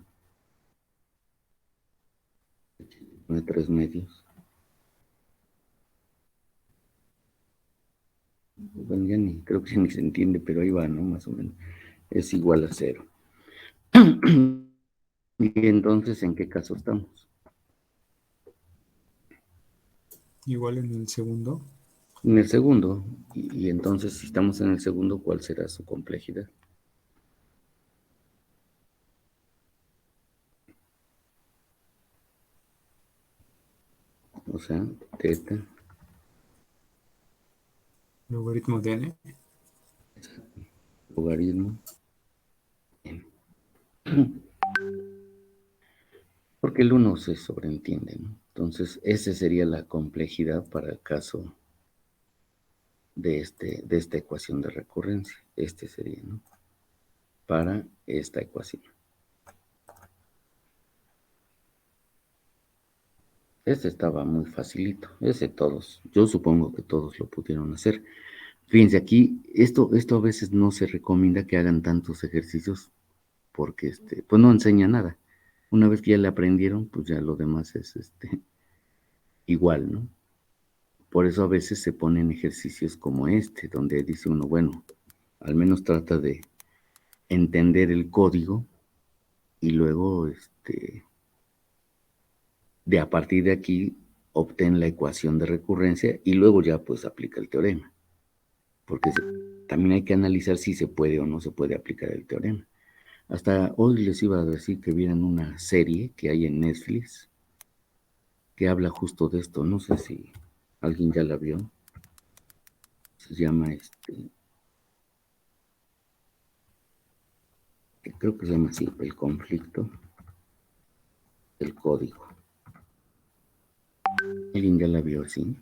De 3 medios. Bueno, ya ni... Creo que ya ni se entiende, pero ahí va, ¿no? Más o menos. Es igual a 0. Y entonces, ¿en qué caso estamos? Igual en el segundo. En el segundo. Y entonces, si estamos en el segundo, ¿cuál será su complejidad? O sea, teta. Logaritmo de n. Logaritmo. Porque el 1 se sobreentiende, ¿no? Entonces, esa sería la complejidad para el caso de esta ecuación de recurrencia. Sería, ¿no? Para esta ecuación. Estaba muy facilito. Yo supongo que todos lo pudieron hacer. Fíjense, aquí, esto a veces no se recomienda que hagan tantos ejercicios porque, pues no enseña nada. Una vez que ya le aprendieron, pues ya lo demás es, igual, ¿no? Por eso a veces se ponen ejercicios como donde dice uno, bueno, al menos trata de entender el código y luego, de a partir de aquí, obtén la ecuación de recurrencia y luego ya pues aplica el teorema. Porque también hay que analizar si se puede o no se puede aplicar el teorema. Hasta hoy les iba a decir que vieran una serie que hay en Netflix que habla justo de esto. No sé si alguien ya la vio. Se llama creo que se llama así, el conflicto del código. ¿Alguien ya la vio así?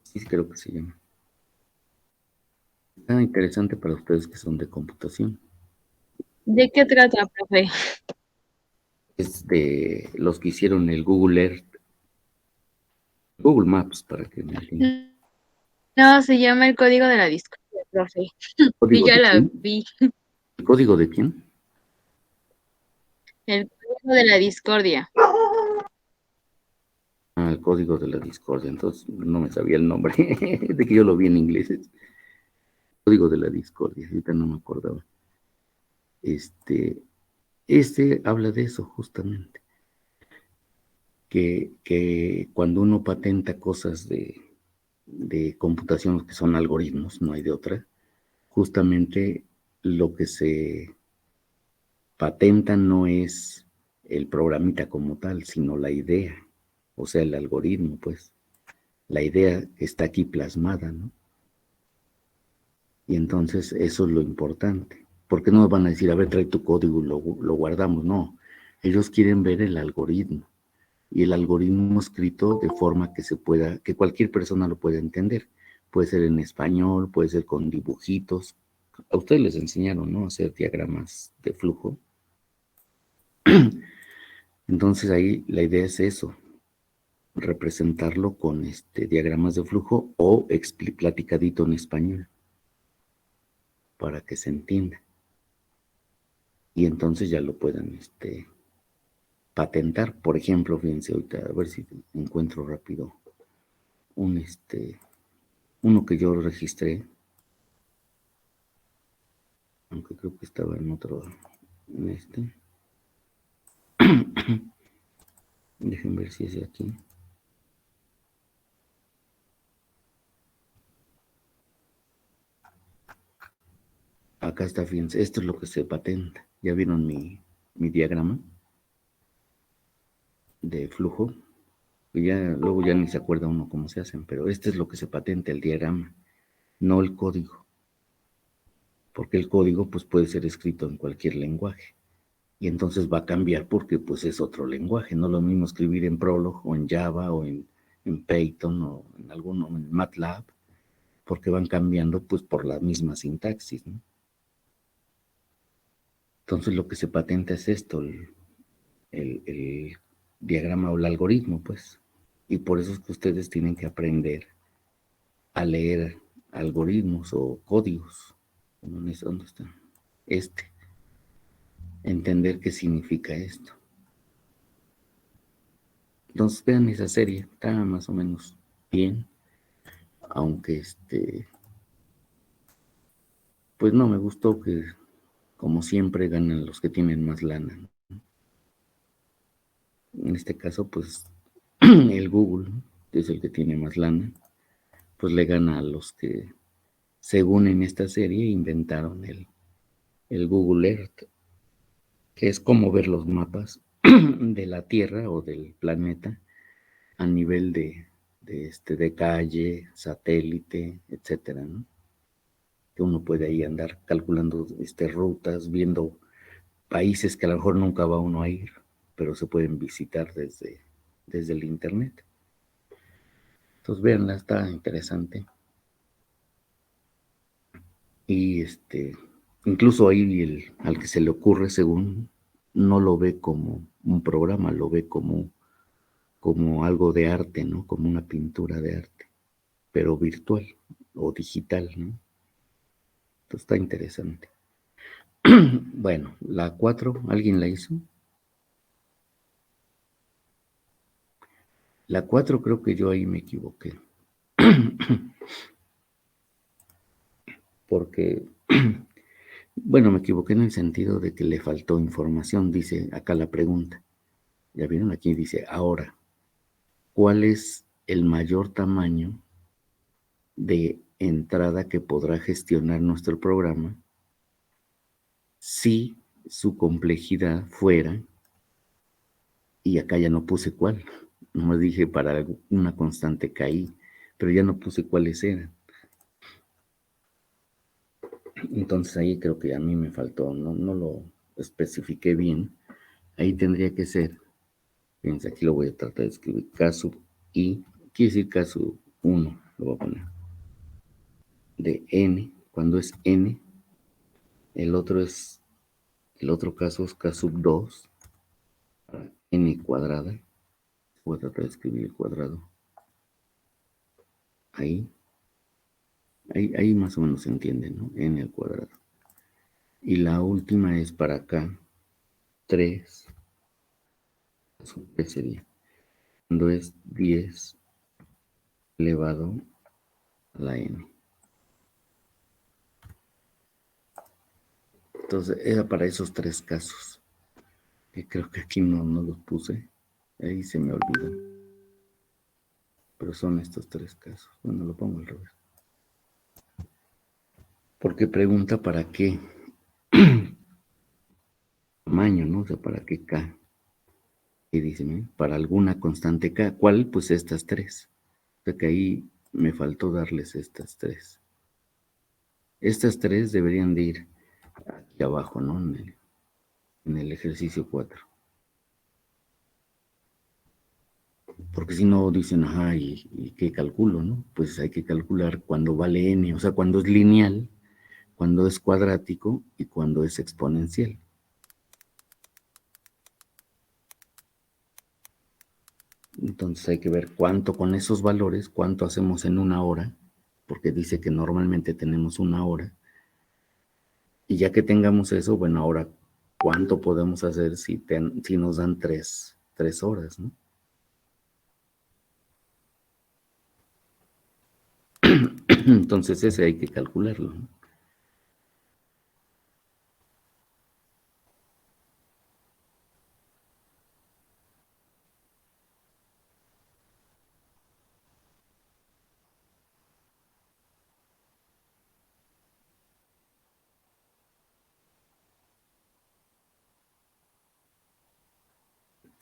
Sí, creo que se llama. Está interesante para ustedes que son de computación. ¿De qué trata, profe? Es de los que hicieron el Google Earth, Google Maps, para que me entiendan. No, se llama El Código de la Discordia, profe. Y ¿Código ya de la quién? vi. ¿El código de quién? El Código de la Discordia. El código de la discordia. Entonces no me sabía el nombre, de que yo lo vi en inglés. código de la discordia, ahorita no me acordaba. Este habla de eso justamente, que cuando uno patenta cosas de computación que son algoritmos, no hay de otra, justamente lo que se patenta no es el programita como tal, sino la idea, o sea, el algoritmo, pues. La idea está aquí plasmada, ¿no? Y entonces eso es lo importante. Porque no nos van a decir, a ver, trae tu código y lo guardamos. No, ellos quieren ver el algoritmo. Y el algoritmo escrito de forma que se pueda, que cualquier persona lo pueda entender. Puede ser en español, puede ser con dibujitos. A ustedes les enseñaron, ¿no? A hacer diagramas de flujo. Entonces ahí la idea es eso, representarlo con diagramas de flujo o platicadito en español para que se entienda. Y entonces ya lo puedan patentar. Por ejemplo, fíjense ahorita, a ver si encuentro rápido uno que yo registré, aunque creo que estaba en otro, en este. Dejen ver si es de aquí. Acá está, fíjense, esto es lo que se patenta. ¿Ya vieron mi diagrama de flujo? Y ya, luego ya ni se acuerda uno cómo se hacen, pero este es lo que se patenta, el diagrama, no el código. Porque el código pues puede ser escrito en cualquier lenguaje. Y entonces va a cambiar porque pues es otro lenguaje. No es lo mismo escribir en Prolog o en Java o en Python o en alguno, en MATLAB, porque van cambiando pues por la misma sintaxis, ¿no? Entonces lo que se patenta es esto, el diagrama o el algoritmo, pues. Y por eso es que ustedes tienen que aprender a leer algoritmos o códigos. ¿Dónde está? Entender qué significa esto. Entonces vean esa serie, está más o menos bien, aunque pues no me gustó que como siempre ganan los que tienen más lana, ¿no? En este caso pues el Google, que es el que tiene más lana, pues le gana a los que según en esta serie inventaron el Google Earth, que es como ver los mapas de la Tierra o del planeta a nivel de calle, satélite, etcétera, ¿no? Que uno puede ahí andar calculando rutas, viendo países que a lo mejor nunca va uno a ir, pero se pueden visitar desde el internet. Entonces, véanla, está interesante. Y incluso ahí al que se le ocurre, según, no lo ve como un programa, lo ve como algo de arte, ¿no? Como una pintura de arte, pero virtual o digital, ¿no? Entonces está interesante. Bueno, la 4, ¿alguien la hizo? La 4 creo que yo ahí me equivoqué. Porque, bueno, me equivoqué en el sentido de que le faltó información, dice acá la pregunta. Ya vieron, aquí dice, ahora, ¿cuál es el mayor tamaño de entrada que podrá gestionar nuestro programa si su complejidad fuera, y acá ya no puse cuál, no dije para una constante KI, pero ya no puse cuáles eran. Entonces ahí creo que a mí me faltó, no lo especifiqué bien. Ahí tendría que ser, fíjense, aquí lo voy a tratar de escribir, K sub I, quiere decir K sub 1, lo voy a poner, de N, cuando es N, el otro caso es K sub 2, N cuadrada, voy a tratar de escribir el cuadrado, ahí más o menos se entiende, ¿no? N al cuadrado. Y la última es para acá, 3, ¿qué sería? Cuando es 10 elevado a la n. Entonces, era para esos 3 casos, que creo que aquí no los puse. Ahí se me olvidó. Pero son estos 3 casos. Bueno, lo pongo al revés. Porque pregunta para qué tamaño, ¿no? O sea, para qué K. Y dice, ¿no? Para alguna constante K. ¿Cuál? Pues estas 3. O sea que ahí me faltó darles estas 3. Estas 3 deberían de ir aquí abajo, ¿no? En el ejercicio 4. Porque si no dicen, ajá, ¿y qué calculo, no? Pues hay que calcular cuando vale n, o sea, cuando es lineal, cuando es cuadrático y cuando es exponencial. Entonces hay que ver cuánto con esos valores, cuánto hacemos en una hora, porque dice que normalmente tenemos una hora. Y ya que tengamos eso, bueno, ahora, ¿cuánto podemos hacer si nos dan 3 horas, ¿no? Entonces ese hay que calcularlo, ¿no?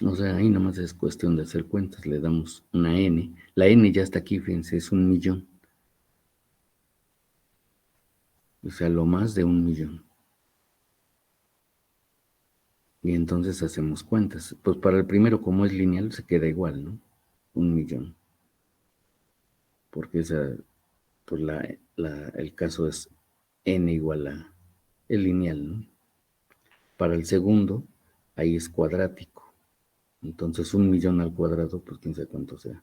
O sea, ahí nomás es cuestión de hacer cuentas, le damos una n. La n ya está aquí, fíjense, es 1.000.000. O sea, lo más de 1.000.000. Y entonces hacemos cuentas. Pues para el primero, como es lineal, se queda igual, ¿no? 1.000.000. Porque pues el caso es n igual a el lineal, ¿no? Para el segundo, ahí es cuadrático. Entonces 1.000.000 al cuadrado, pues quién sabe cuánto sea.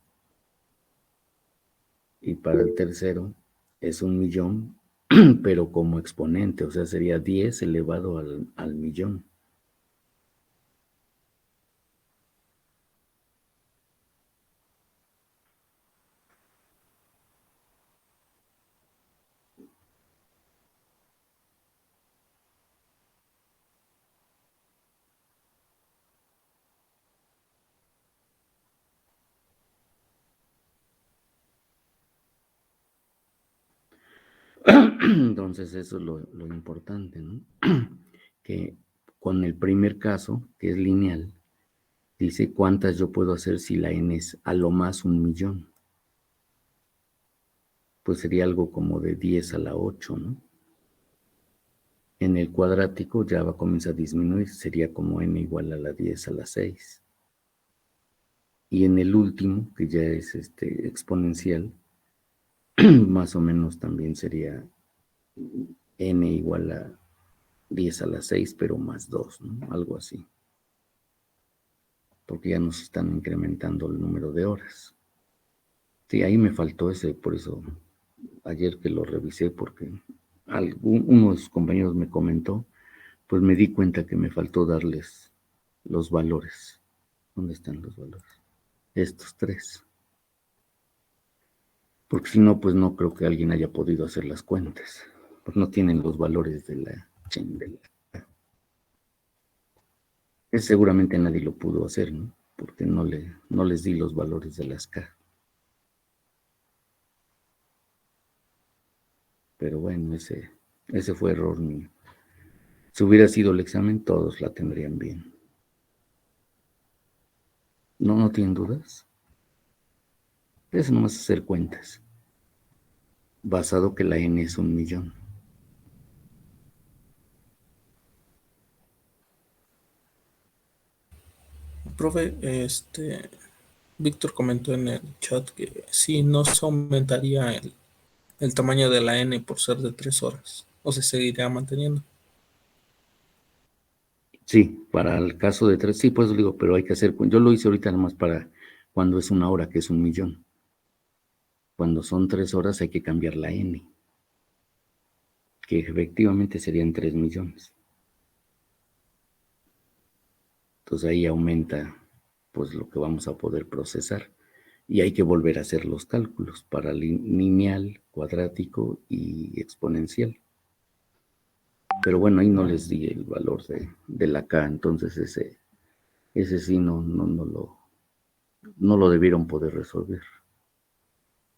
Y para el tercero es 1.000.000, pero como exponente, o sea, sería 10 elevado al millón. Entonces eso es lo importante, ¿no? Que con el primer caso, que es lineal, dice cuántas yo puedo hacer si la n es a lo más 1.000.000. Pues sería algo como de 10 a la 8, ¿no? En el cuadrático ya va a comenzar a disminuir, sería como n igual a la 10 a la 6. Y en el último, que ya es exponencial, más o menos también sería n igual a 10 a la 6, pero más 2, ¿no? Algo así. Porque ya nos están incrementando el número de horas. Sí, ahí me faltó ese, por eso ayer que lo revisé, porque uno de sus compañeros me comentó, pues me di cuenta que me faltó darles los valores. ¿Dónde están los valores? Estos 3. Porque si no, pues no creo que alguien haya podido hacer las cuentas. Pues no tienen los valores de la. Seguramente nadie lo pudo hacer, ¿no? Porque no les di los valores de las K. Pero bueno, ese fue error mío. Si hubiera sido el examen, todos la tendrían bien. ¿No tienen dudas? Es nomás hacer cuentas. Basado que la n es 1.000.000. Profe, Víctor comentó en el chat que sí, no se aumentaría el tamaño de la N por ser de 3 horas, o se seguiría manteniendo. Sí, para el caso de 3, sí, pues digo, pero hay que hacer, yo lo hice ahorita nomás para cuando es 1 hora, que es 1.000.000. Cuando son 3 horas hay que cambiar la n, que efectivamente serían 3.000.000. Entonces ahí aumenta pues lo que vamos a poder procesar. Y hay que volver a hacer los cálculos para lineal, cuadrático y exponencial. Pero bueno, ahí no les di el valor de la K, entonces ese sí no lo debieron poder resolver.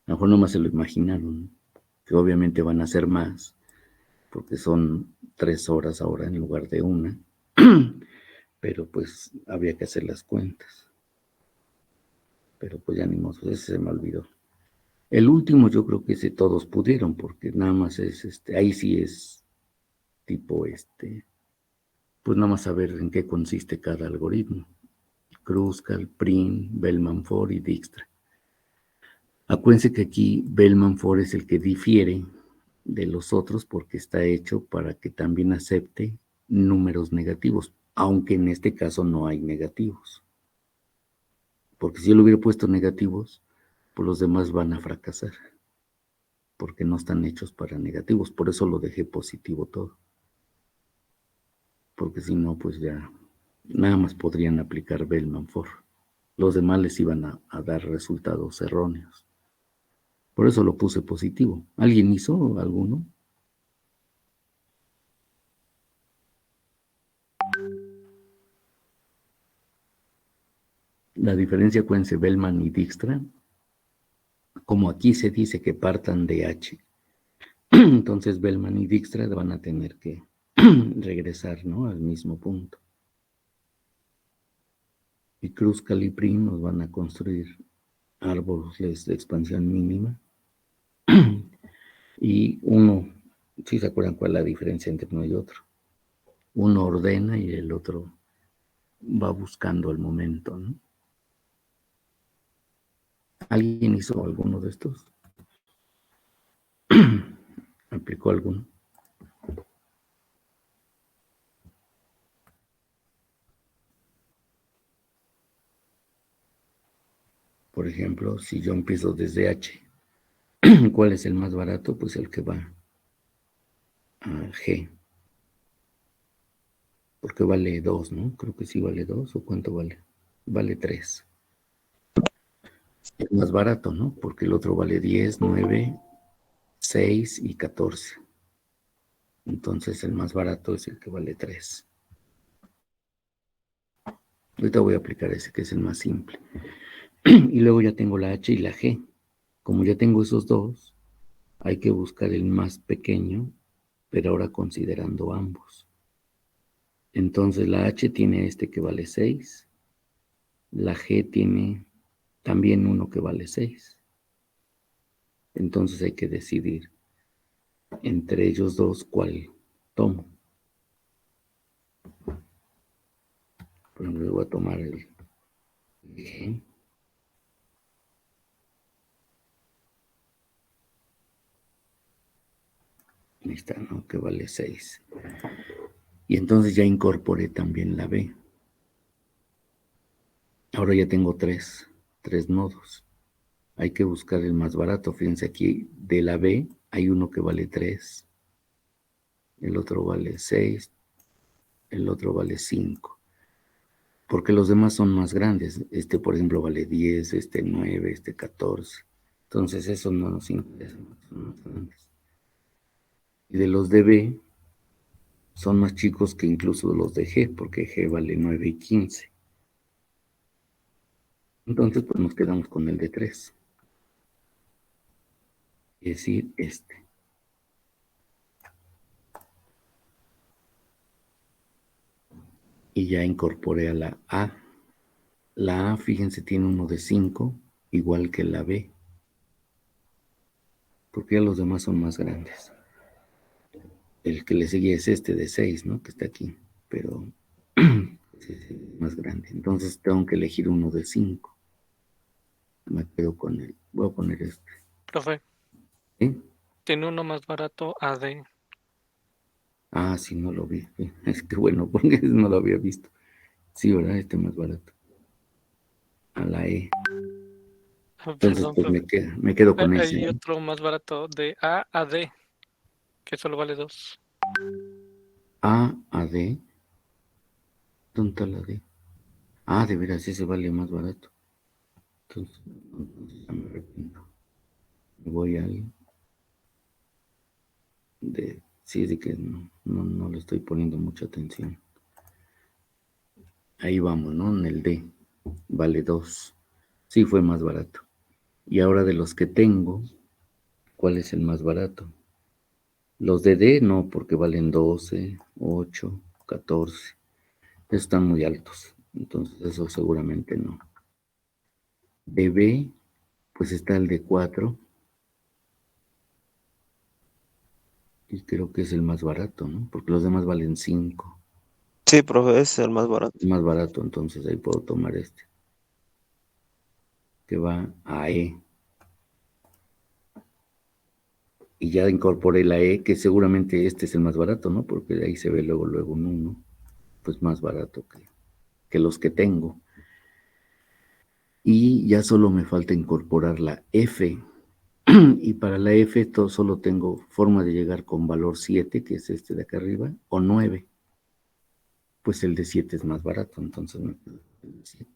A lo mejor nomás se lo imaginaron, ¿no? Que obviamente van a ser más, porque son 3 horas ahora en lugar de 1, pero pues había que hacer las cuentas. Pero pues ya ni modo, ese se me olvidó. El último yo creo que ese todos pudieron, porque nada más es, ahí sí es tipo, pues nada más saber en qué consiste cada algoritmo. Kruskal, Prim, Bellman-Ford y Dijkstra. Acuérdense que aquí Bellman-Ford es el que difiere de los otros porque está hecho para que también acepte números negativos, aunque en este caso no hay negativos. Porque si yo le hubiera puesto negativos, pues los demás van a fracasar, porque no están hechos para negativos. Por eso lo dejé positivo todo. Porque si no, pues ya nada más podrían aplicar Bellman-Ford. Los demás les iban a dar resultados erróneos. Por eso lo puse positivo. ¿Alguien hizo alguno? La diferencia, acuérdense, Bellman y Dijkstra, como aquí se dice que partan de H, entonces Bellman y Dijkstra van a tener que regresar, ¿no?, al mismo punto. Y Kruskal y Prim nos van a construir árboles de expansión mínima. Y uno, si se acuerdan cuál es la diferencia entre uno y otro, uno ordena y el otro va buscando el momento, ¿no? ¿Alguien hizo alguno de estos? ¿Aplicó alguno? Por ejemplo, si yo empiezo desde H, ¿cuál es el más barato? Pues el que va a G. Porque vale 2, ¿no? Creo que sí vale 2. ¿O cuánto vale? Vale 3. Es más barato, ¿no? Porque el otro vale 10, 9, 6 y 14. Entonces el más barato es el que vale 3. Ahorita voy a aplicar ese, que es el más simple. Y luego ya tengo la H y la G. Como ya tengo esos dos, hay que buscar el más pequeño, pero ahora considerando ambos. Entonces la H tiene este que vale 6. La G tiene también uno que vale 6. Entonces hay que decidir entre ellos dos cuál tomo. Por ejemplo, voy a tomar el G. Ahí está, ¿no? Que vale 6. Y entonces ya incorporé también la B. Ahora ya tengo tres nodos. Hay que buscar el más barato. Fíjense aquí, de la B hay uno que vale 3, el otro vale 6, el otro vale 5. Porque los demás son más grandes. Este, por ejemplo, vale 10, este 9, este 14. Entonces esos no nos interesan, son más grandes. Y de los de B son más chicos que incluso los de G, porque G vale 9 y 15. Entonces, pues nos quedamos con el de 3. Es decir, este. Y ya incorporé a la A. La A, fíjense, tiene uno de 5, igual que la B, porque ya los demás son más grandes. El que le sigue es este de 6, ¿no?, que está aquí, pero es más grande. Entonces tengo que elegir uno de 5. Me quedo con él. Voy a poner este. Profe, ¿Sí? tiene uno más barato AD. Ah, sí, no lo vi. Es que bueno, porque no lo había visto. Sí, ¿verdad? Este más barato. A la E. Entonces, Perdón, pues profe. me quedo con ese, Hay ¿no? otro más barato de A a D, que solo vale 2. A D. ¿Dónde está la D? Ah, de veras, ese vale más barato. Entonces, ya me arrepiento. Me voy al de Sí, es de que no le estoy poniendo mucha atención. Ahí vamos, ¿no? En el D. Vale 2. Sí, fue más barato. Y ahora de los que tengo, ¿cuál es el más barato? Los de D no, porque valen 12, 8, 14. Están muy altos. Entonces eso seguramente no. De B, pues está el de 4. Y creo que es el más barato, ¿no? Porque los demás valen 5. Sí, profe, es el más barato. Es más barato, entonces ahí puedo tomar este. Que va a E. Y ya incorporé la E, que seguramente este es el más barato, ¿no? Porque de ahí se ve luego un 1. Pues más barato que los que tengo. Y ya solo me falta incorporar la F. Y para la F solo tengo forma de llegar con valor 7, que es este de acá arriba, o 9. Pues el de 7 es más barato, entonces me quedo con el de 7.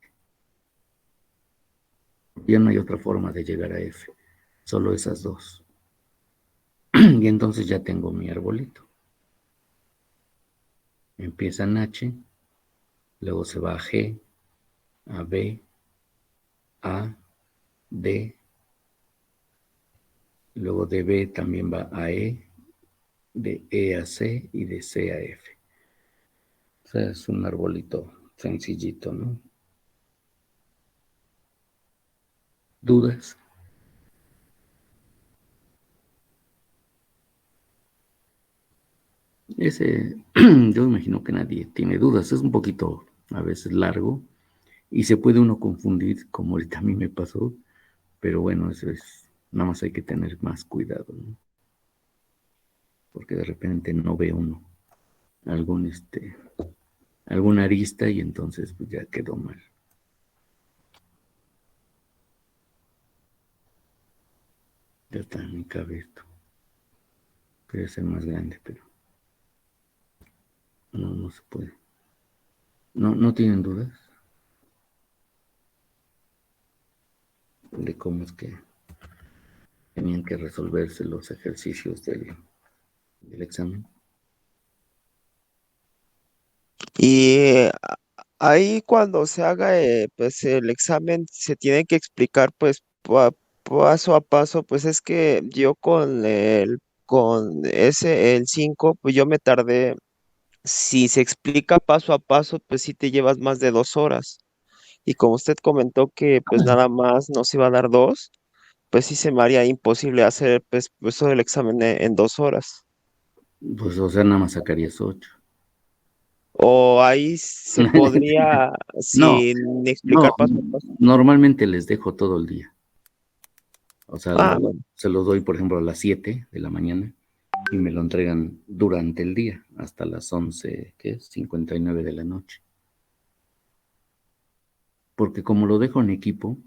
Ya no hay otra forma de llegar a F, solo esas dos. Y entonces ya tengo mi arbolito. Empieza en H, luego se va a G, a B, A, D, luego de B también va a E, de E a C y de C a F. O sea, es un arbolito sencillito, ¿no? ¿Dudas? Ese, yo imagino que nadie tiene dudas. Es un poquito a veces largo y se puede uno confundir, como ahorita a mí me pasó, pero bueno, eso es, nada más hay que tener más cuidado, ¿no? Porque de repente no ve uno alguna arista y entonces pues ya quedó mal. Ya está, me cabe esto. Quería ser más grande, pero no se puede. ¿No tienen dudas de cómo es que tenían que resolverse los ejercicios del examen? Y ahí cuando se haga pues el examen se tiene que explicar pues paso a paso, pues es que yo con el 5 pues yo me tardé, si se explica paso a paso, pues sí te llevas más de 2 horas. Y como usted comentó que pues nada más nos iba a dar dos, pues sí se me haría imposible hacer pues todo el examen en 2 horas. Pues o sea, nada más sacarías 8. O ahí se podría, No, sin no, explicar paso a paso. normalmente les dejo todo el día. O sea, Ah, bueno. se los doy, por ejemplo, a las 7 de la mañana y me lo entregan durante el día, hasta las 11, ¿qué es? 59 de la noche. Porque como lo dejo en equipo,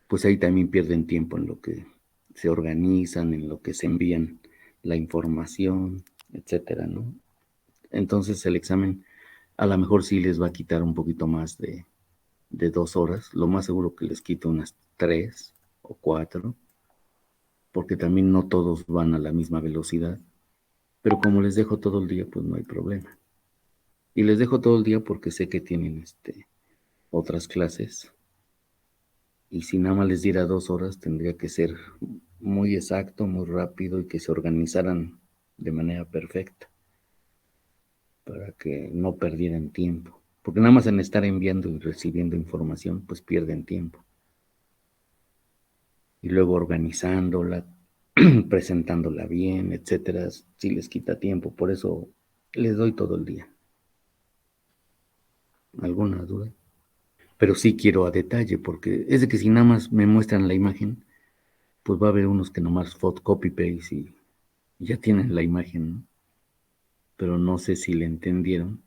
pues ahí también pierden tiempo en lo que se organizan, en lo que se envían la información, etcétera, ¿no? Entonces el examen a lo mejor sí les va a quitar un poquito más de 2 horas. Lo más seguro que les quito unas 3 o 4, porque también no todos van a la misma velocidad. Pero como les dejo todo el día, pues no hay problema. Y les dejo todo el día porque sé que tienen otras clases. Y si nada más les diera 2 horas, tendría que ser muy exacto, muy rápido y que se organizaran de manera perfecta para que no perdieran tiempo. Porque nada más en estar enviando y recibiendo información, pues pierden tiempo. Y luego organizándola, presentándola bien, etcétera, sí les quita tiempo. Por eso les doy todo el día. ¿Alguna duda? Pero sí quiero a detalle, porque es de que si nada más me muestran la imagen, pues va a haber unos que nomás copy paste y ya tienen la imagen, ¿no? Pero no sé si le entendieron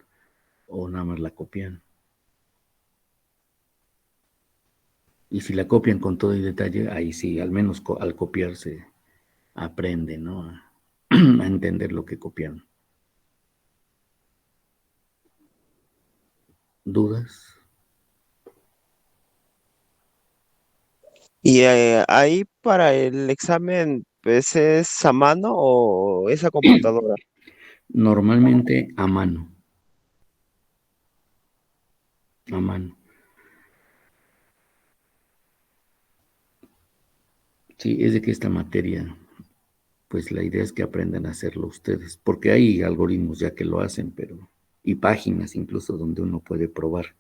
o nada más la copian. Y si la copian con todo el detalle, ahí sí, al menos al copiarse aprende, ¿no? A entender lo que copiaron. ¿Dudas? Y ahí para el examen, pues es a mano o es a computadora. Normalmente a mano. A mano. Sí, es de que esta materia, pues la idea es que aprendan a hacerlo ustedes, porque hay algoritmos ya que lo hacen, pero, y páginas incluso donde uno puede probar.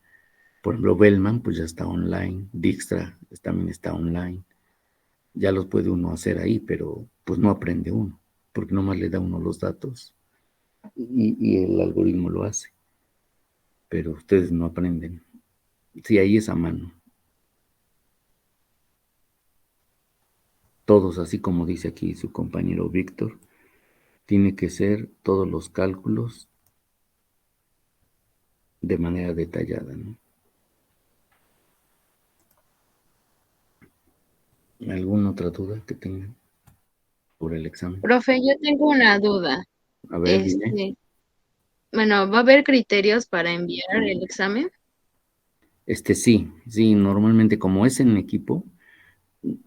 Por ejemplo, Bellman, pues ya está online, Dijkstra también está online, ya los puede uno hacer ahí, pero pues no aprende uno, porque nomás le da uno los datos y el algoritmo lo hace, pero ustedes no aprenden. Sí, ahí es a mano. Todos, así como dice aquí su compañero Víctor, tiene que ser todos los cálculos de manera detallada, ¿no? ¿Alguna otra duda que tengan sobre el examen? Profe, yo tengo una duda. A ver, dime. Bueno, ¿va a haber criterios para enviar el examen? Sí, normalmente como es en equipo,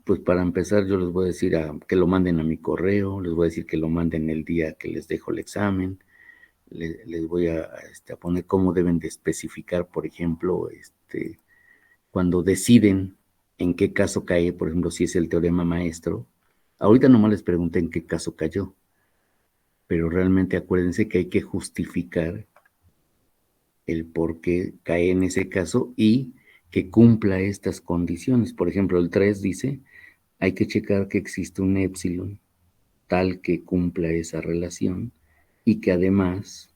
pues para empezar yo les voy a decir que lo manden a mi correo, les voy a decir que lo manden el día que les dejo el examen, les voy a poner cómo deben de especificar, por ejemplo, cuando deciden en qué caso cae, por ejemplo, si es el teorema maestro. Ahorita nomás les pregunté en qué caso cayó, pero realmente acuérdense que hay que justificar el por qué cae en ese caso y que cumpla estas condiciones. Por ejemplo, el 3 dice, hay que checar que existe un épsilon tal que cumpla esa relación y que además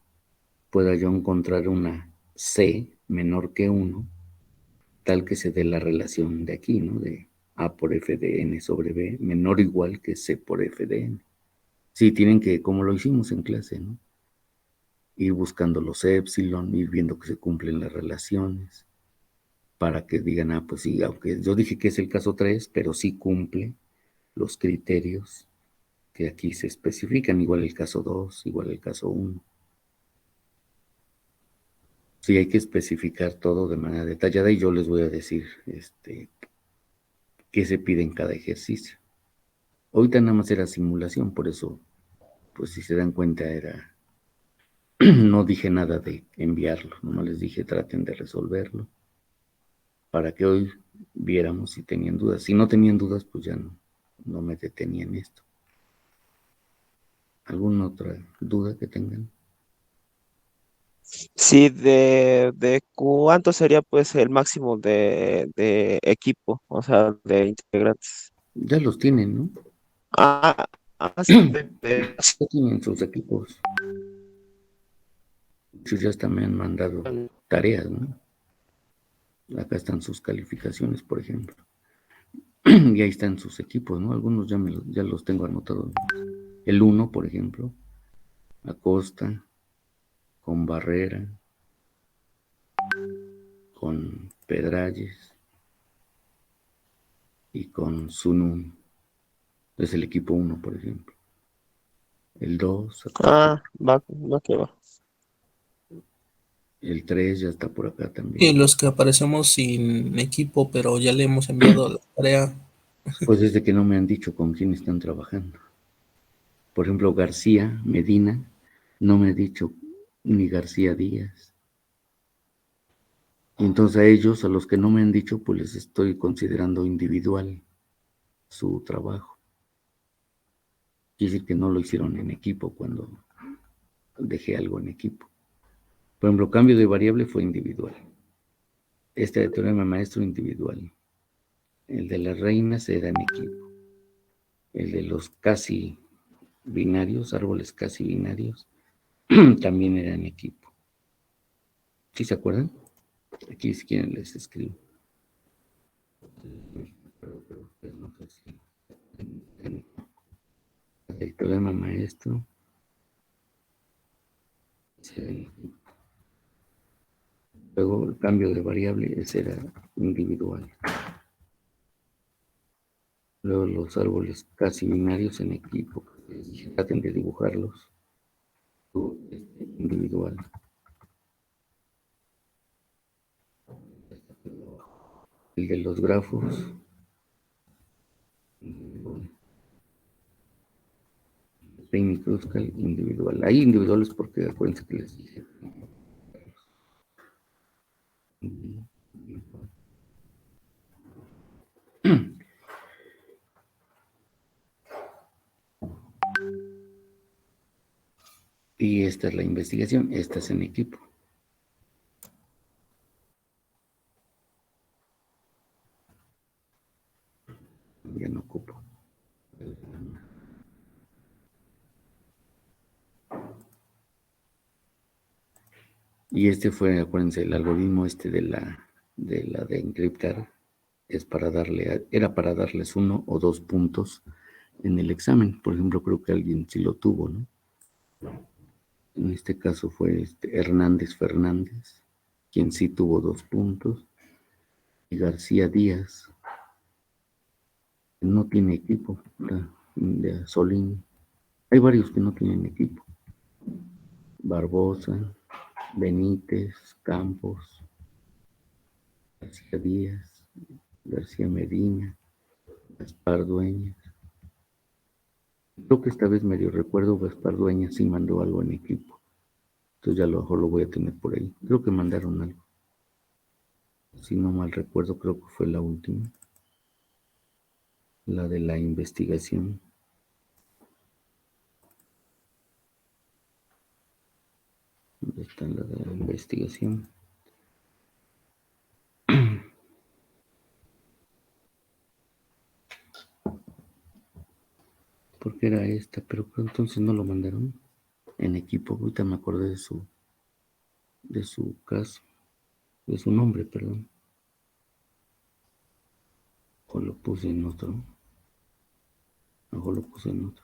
pueda yo encontrar una C menor que 1 tal que se dé la relación de aquí, ¿no? De A por F de N sobre B menor o igual que C por F de N. Sí, tienen que, como lo hicimos en clase, ¿no? Ir buscando los épsilon, ir viendo que se cumplen las relaciones, para que digan, pues sí, aunque yo dije que es el caso 3, pero sí cumple los criterios que aquí se especifican, igual el caso 2, igual el caso 1. Sí, hay que especificar todo de manera detallada y yo les voy a decir qué se pide en cada ejercicio. Ahorita nada más era simulación, por eso, pues si se dan cuenta no dije nada de enviarlo, nomás les dije traten de resolverlo, para que hoy viéramos si tenían dudas. Si no tenían dudas, pues ya no me detenía en esto. ¿Alguna otra duda que tengan? Sí, de cuánto sería pues el máximo de equipo, o sea, de integrantes. Ya los tienen, ¿no? Ah, sí, Ya tienen sus equipos. Muchos ya hasta me han mandado tareas, ¿no? Acá están sus calificaciones, por ejemplo. Y ahí están sus equipos, ¿no? Algunos ya los tengo anotados. El 1, por ejemplo, Acosta, con Barrera, con Pedralles y con Sunun. Es el equipo 1, por ejemplo. El 2, Acosta. va que va. El 3 ya está por acá Y también. los que aparecemos sin equipo, pero ya le hemos enviado la tarea. Pues desde que no me han dicho con quién están trabajando. Por ejemplo, García Medina, no me ha dicho ni García Díaz. Y entonces a ellos, a los que no me han dicho, pues les estoy considerando individual su trabajo. Quiere decir que no lo hicieron en equipo cuando dejé algo en equipo. Por ejemplo, cambio de variable fue individual. Este de teorema maestro individual. El de las reinas era en equipo. El de los casi binarios, árboles casi binarios, también era en equipo. ¿Sí se acuerdan? Aquí si quieren les escribo. El teorema maestro. Luego el cambio de variable, ese era individual. Luego los árboles casi binarios en equipo. Traten de dibujarlos. Individual. El de los grafos. Peine y Kruskal individual. Ahí individuales porque acuérdense que les dije. Y esta es la investigación, esta es en equipo. Ya no ocupo. Y este fue, acuérdense, el algoritmo de encriptar es para era para darles 1 o 2 puntos en el examen. Por ejemplo, creo que alguien sí lo tuvo, ¿no? En este caso fue Hernández Fernández, quien sí tuvo 2 puntos, y García Díaz, que no tiene equipo, de Solín. Hay varios que no tienen equipo. Barbosa, Benítez, Campos, García Díaz, García Medina, Gaspar Dueñas. Creo que esta vez medio recuerdo, Gaspar Dueñas sí mandó algo en equipo. Entonces ya a lo mejor lo voy a tener por ahí. Creo que mandaron algo. Si no mal recuerdo, creo que fue la última. La de la investigación. ¿Dónde está la de la investigación? Porque era esta, pero entonces no lo mandaron en equipo. Ahorita me acordé de su caso, de su nombre, perdón. O lo puse en otro. O lo puse en otro.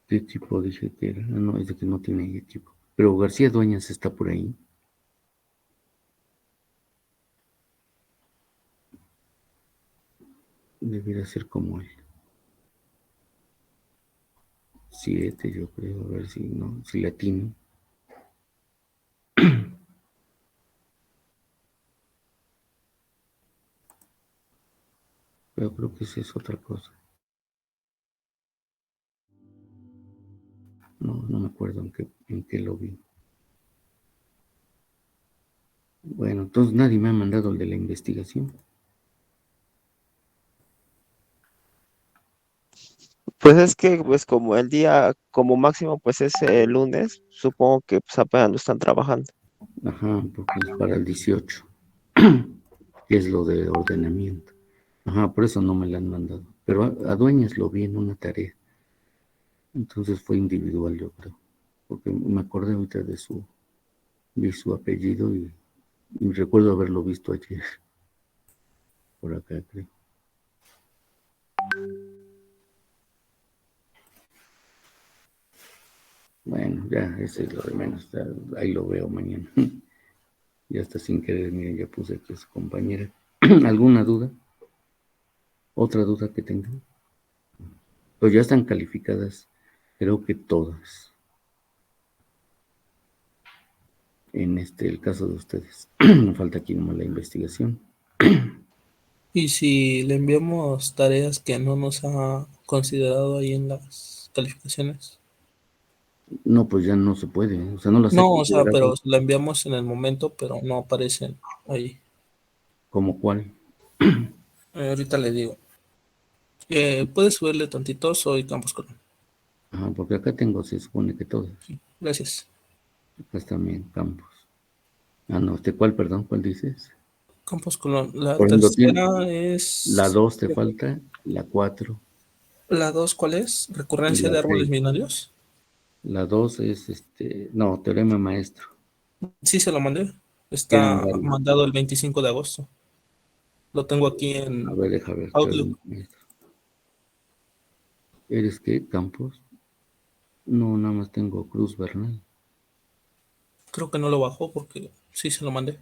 ¿Qué equipo dije que era? Ah, no, es de que no tiene equipo. Pero García Dueñas está por ahí. Debería ser como él. 7, yo creo, a ver si no, si latino. Pero creo que esa es otra cosa. No me acuerdo en qué lo vi. Bueno, entonces nadie me ha mandado el de la investigación. Pues es que, pues como el día, como máximo, pues es el lunes, supongo que pues apenas lo están trabajando. Ajá, porque es para el 18, que es lo de ordenamiento. Ajá, por eso no me la han mandado. Pero a Dueñas lo vi en una tarea. Entonces fue individual, yo creo. Porque me acordé ahorita vi su apellido y recuerdo haberlo visto ayer. Por acá, creo. Bueno, ya, ese es lo de menos. Ya, ahí lo veo mañana. Ya hasta sin querer, miren, ya puse que es compañera. ¿Alguna duda? ¿Otra duda que tengan? Pues ya están calificadas, creo que todas. En el caso de ustedes. Me falta aquí nomás la investigación. Y si le enviamos tareas que no nos ha considerado ahí en las calificaciones. No, pues ya no se puede, o sea, no las he No, o sea, considerado. pero la enviamos en el momento, pero no aparecen ahí. ¿Cómo cuál? Ahorita le digo. ¿Puedes subirle tantito? Soy Campos Colón. Ajá, porque acá tengo, se supone que todas. Sí, gracias. Acá está bien, Campos. Ah, no, ¿cuál, perdón? ¿Cuál dices? Campos Colón. La Por ejemplo, tercera la es... 2 te falta, la 4. La 2, ¿cuál es? Y ¿Recurrencia la de árboles 6. binarios? La 2 es, no, teorema maestro. Sí, se lo mandé. ¿Qué Está mandarlo? mandado el 25 de agosto. Lo tengo aquí A en ver, deja ver, teorema Outlook. maestro. ¿Eres qué, Campos? No, nada más tengo Cruz Bernal. Creo que no lo bajó porque sí se lo mandé.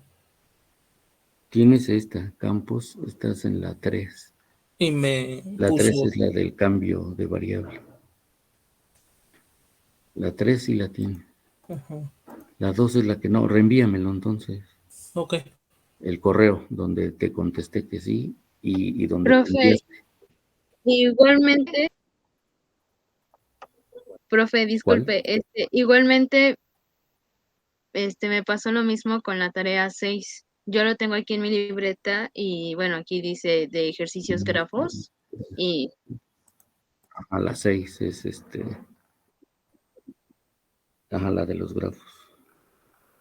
Tienes esta, Campos, estás en la 3. Y me La 3 puso, es la del cambio de variable. La 3 sí la tiene. Ajá. La 2 es la que no. Reenvíamelo entonces. Ok. El correo donde te contesté que sí y donde te Profe, enviaste. igualmente, profe, ¿Cuál? disculpe, igualmente, me pasó lo mismo con la tarea 6. Yo lo tengo aquí en mi libreta y bueno, aquí dice de ejercicios grafos y A las 6 es ajá, la de los grafos.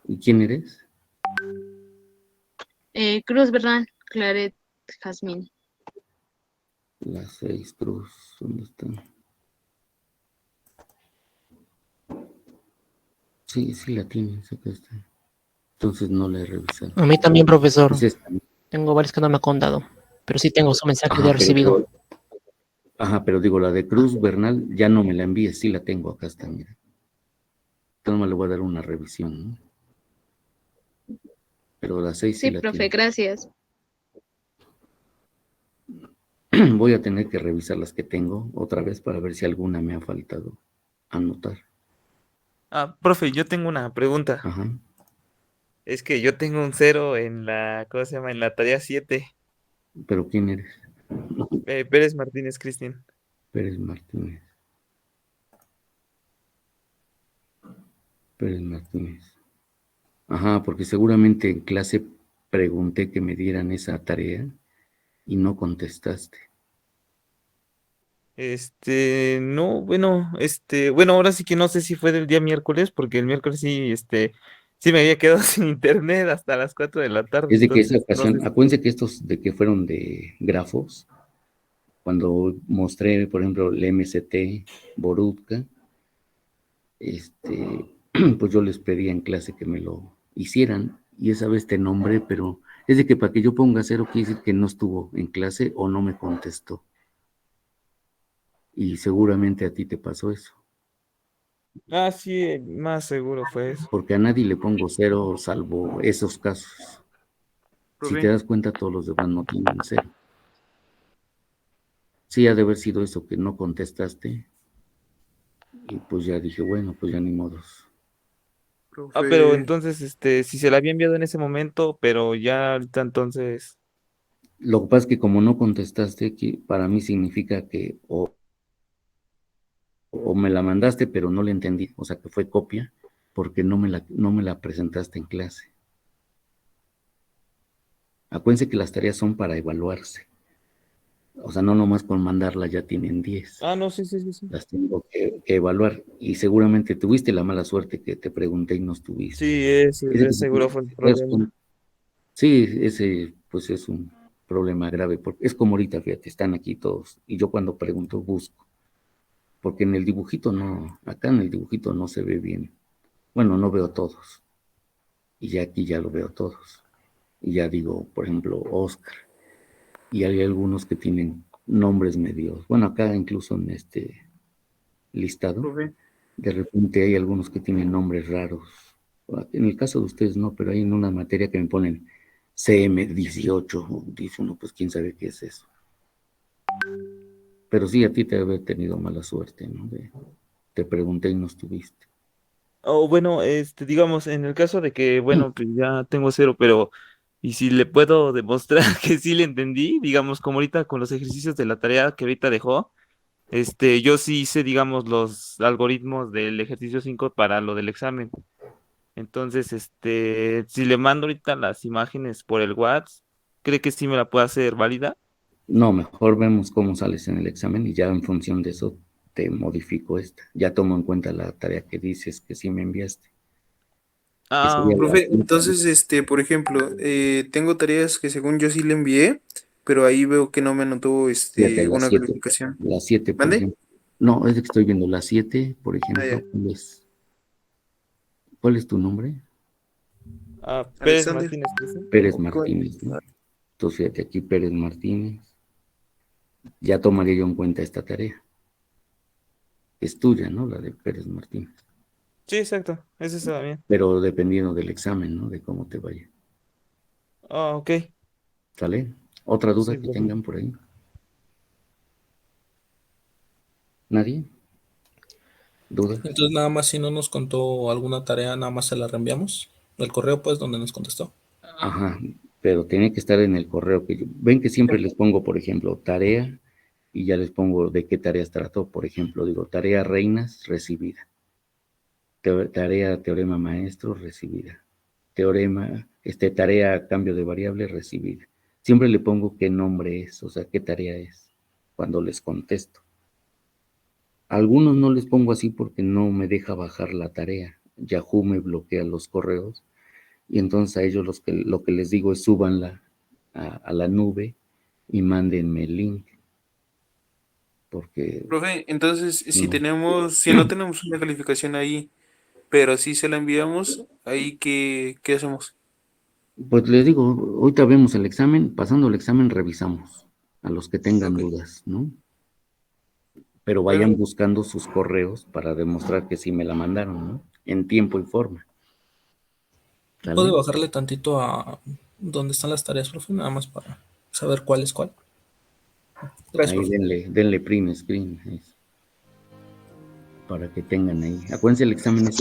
¿Y quién eres? Cruz Bernal, Claret, Jazmín. La 6 Cruz. ¿Dónde está? Sí, sí la tienes. Acá está. Entonces no la he revisado. A mí también, profesor. Es esta. Tengo varios que no me ha contado, pero sí tengo su mensaje de Ajá, recibido. pero digo, la de Cruz Bernal ya no me la envíes. Sí la tengo. Acá está, mira. Entonces me le voy a dar una revisión, ¿no? Pero la 6 sí Sí, la profe, tiene. gracias. Voy a tener que revisar las que tengo otra vez para ver si alguna me ha faltado anotar. Profe, yo tengo una pregunta. Ajá. Es que yo tengo un 0 en la, ¿cómo se llama? En la tarea 7. ¿Pero quién eres? Pérez Martínez Cristian. Pérez Martínez. Pérez Martínez. Ajá, porque seguramente en clase pregunté que me dieran esa tarea y no contestaste. No, bueno, ahora sí que no sé si fue del día miércoles, porque el miércoles sí, sí me había quedado sin internet hasta las 4 de la tarde, Es de que esa entonces no sé. ocasión, acuérdense que estos de que fueron de grafos, cuando mostré, por ejemplo, el MCT, Borutka, pues yo les pedía en clase que me lo hicieran y esa vez te nombré, pero es de que para que yo ponga 0 quiere decir que no estuvo en clase o no me contestó. Y seguramente a ti te pasó eso. Sí, más seguro fue eso. Porque a nadie le pongo 0 salvo esos casos. Si te Profe. das cuenta, todos los demás no tienen 0. Sí, ha de haber sido eso que no contestaste. Y pues ya dije, bueno, pues ya ni modos. Pero Profe, entonces, si se la había enviado en ese momento, pero ya ahorita entonces. Lo que pasa es que como no contestaste, que para mí significa que o me la mandaste, pero no la entendí, o sea que fue copia, porque no me la presentaste en clase. Acuérdense que las tareas son para evaluarse. O sea, no nomás con mandarla ya tienen 10. No, sí, sí, sí, sí. Las tengo que evaluar. Y seguramente tuviste la mala suerte que te pregunté y no estuviste. Sí, Ese- ese seguro fue el problema. Sí, ese pues es un problema grave, porque es como ahorita, fíjate, están aquí todos. Y yo cuando pregunto busco, porque en el dibujito no, acá en el dibujito no se ve bien. Bueno, no veo todos. Y ya aquí ya lo veo todos. Y ya digo, por ejemplo, Oscar. Y hay algunos que tienen nombres medios. Bueno, acá incluso en este listado, profe. de repente hay algunos que tienen nombres raros. En el caso de ustedes no, pero hay en una materia que me ponen CM18. Dice uno, pues quién sabe qué es eso. Pero sí, a ti te debe haber tenido mala suerte, ¿no? Te pregunté y no estuviste. O bueno, digamos, en el caso de que, bueno, pues ya tengo 0, pero, y si le puedo demostrar que sí le entendí, digamos, como ahorita con los ejercicios de la tarea que ahorita dejó, yo sí hice, digamos, los algoritmos del ejercicio 5 para lo del examen. Entonces, si le mando ahorita las imágenes por el WhatsApp, ¿cree que sí me la puede hacer válida? No, mejor vemos cómo sales en el examen y ya en función de eso te modifico esta. Ya tomo en cuenta la tarea que dices que sí me enviaste, que sería Ok. la Profe, entonces, por ejemplo, tengo tareas que según yo sí le envié, pero ahí veo que no me anotó, fíjate, una calificación. las 7, por ¿Mande? ejemplo. No, es de que estoy viendo las 7, por Ah, ejemplo, ya. ¿cuál es tu nombre? Pérez Alexander. Martínez Cristian. Pérez Ok. Martínez, ¿no? Entonces, fíjate aquí, Pérez Martínez. Ya tomaría yo en cuenta esta tarea. Es tuya, ¿no? La de Pérez Martínez. Sí, exacto, ese está bien. Pero dependiendo del examen, ¿no? De cómo te vaya. Ok. ¿Sale? ¿Otra duda Sí, que profe. tengan por ahí? ¿Nadie? ¿Dudas? Entonces nada más si no nos contó alguna tarea, nada más se la reenviamos. El correo, pues, donde nos contestó. Ajá, pero tiene que estar en el correo que ven que siempre les pongo, por ejemplo, tarea y ya les pongo de qué tareas trató. Por ejemplo, digo, tarea reinas recibida. Tarea teorema maestro recibida. Tarea cambio de variable recibida. Siempre le pongo qué nombre es, o sea, qué tarea es, cuando les contesto. Algunos no les pongo así porque no me deja bajar la tarea. Yahoo me bloquea los correos y entonces a ellos lo que les digo es súbanla a la nube y mándenme el link. Porque Profe, entonces, si no. no tenemos una calificación ahí, pero sí se la enviamos, ahí ¿qué hacemos? Pues les digo, ahorita vemos el examen, pasando el examen revisamos a los que tengan Ok. dudas, ¿no? Pero Bueno, vayan buscando sus correos para demostrar que sí me la mandaron, ¿no? En tiempo y forma. ¿Puede ¿Sale? bajarle tantito a donde están las tareas, profe? Nada más para saber cuál es cuál. Gracias, Ahí profe. denle print screen para que tengan ahí. Acuérdense, el examen es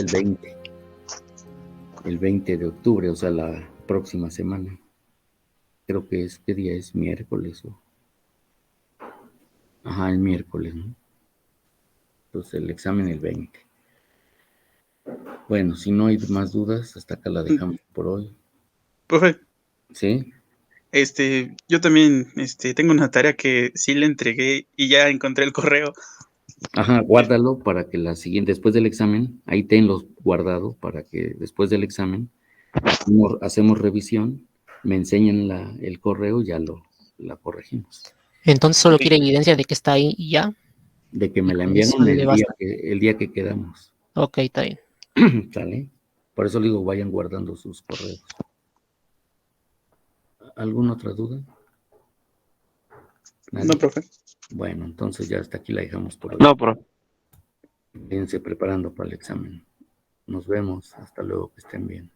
el 20 de octubre, o sea, la próxima semana. Creo que es, ¿qué día es? Miércoles o... Ajá, el miércoles, ¿no? Entonces el examen el 20. Bueno, si no hay más dudas, hasta acá la dejamos por hoy. Profe, ¿Sí? yo también, tengo una tarea que sí le entregué y ya encontré el correo. Ajá, guárdalo para que la siguiente, después del examen, ahí tenlos guardado para que después del examen hacemos revisión, me enseñan el correo y ya la corregimos. Entonces solo Ok, quiere evidencia de que está ahí y ya. De que Y me la con eso enviaron le basta. el día que quedamos. Ok, está bien. ¿Sale? Por eso le digo, vayan guardando sus correos. ¿Alguna otra duda? ¿Nadie? no, profe. Bueno, entonces ya hasta aquí la dejamos por hoy. No, profe. Váyanse preparando para el examen. Nos vemos. Hasta luego, que estén bien.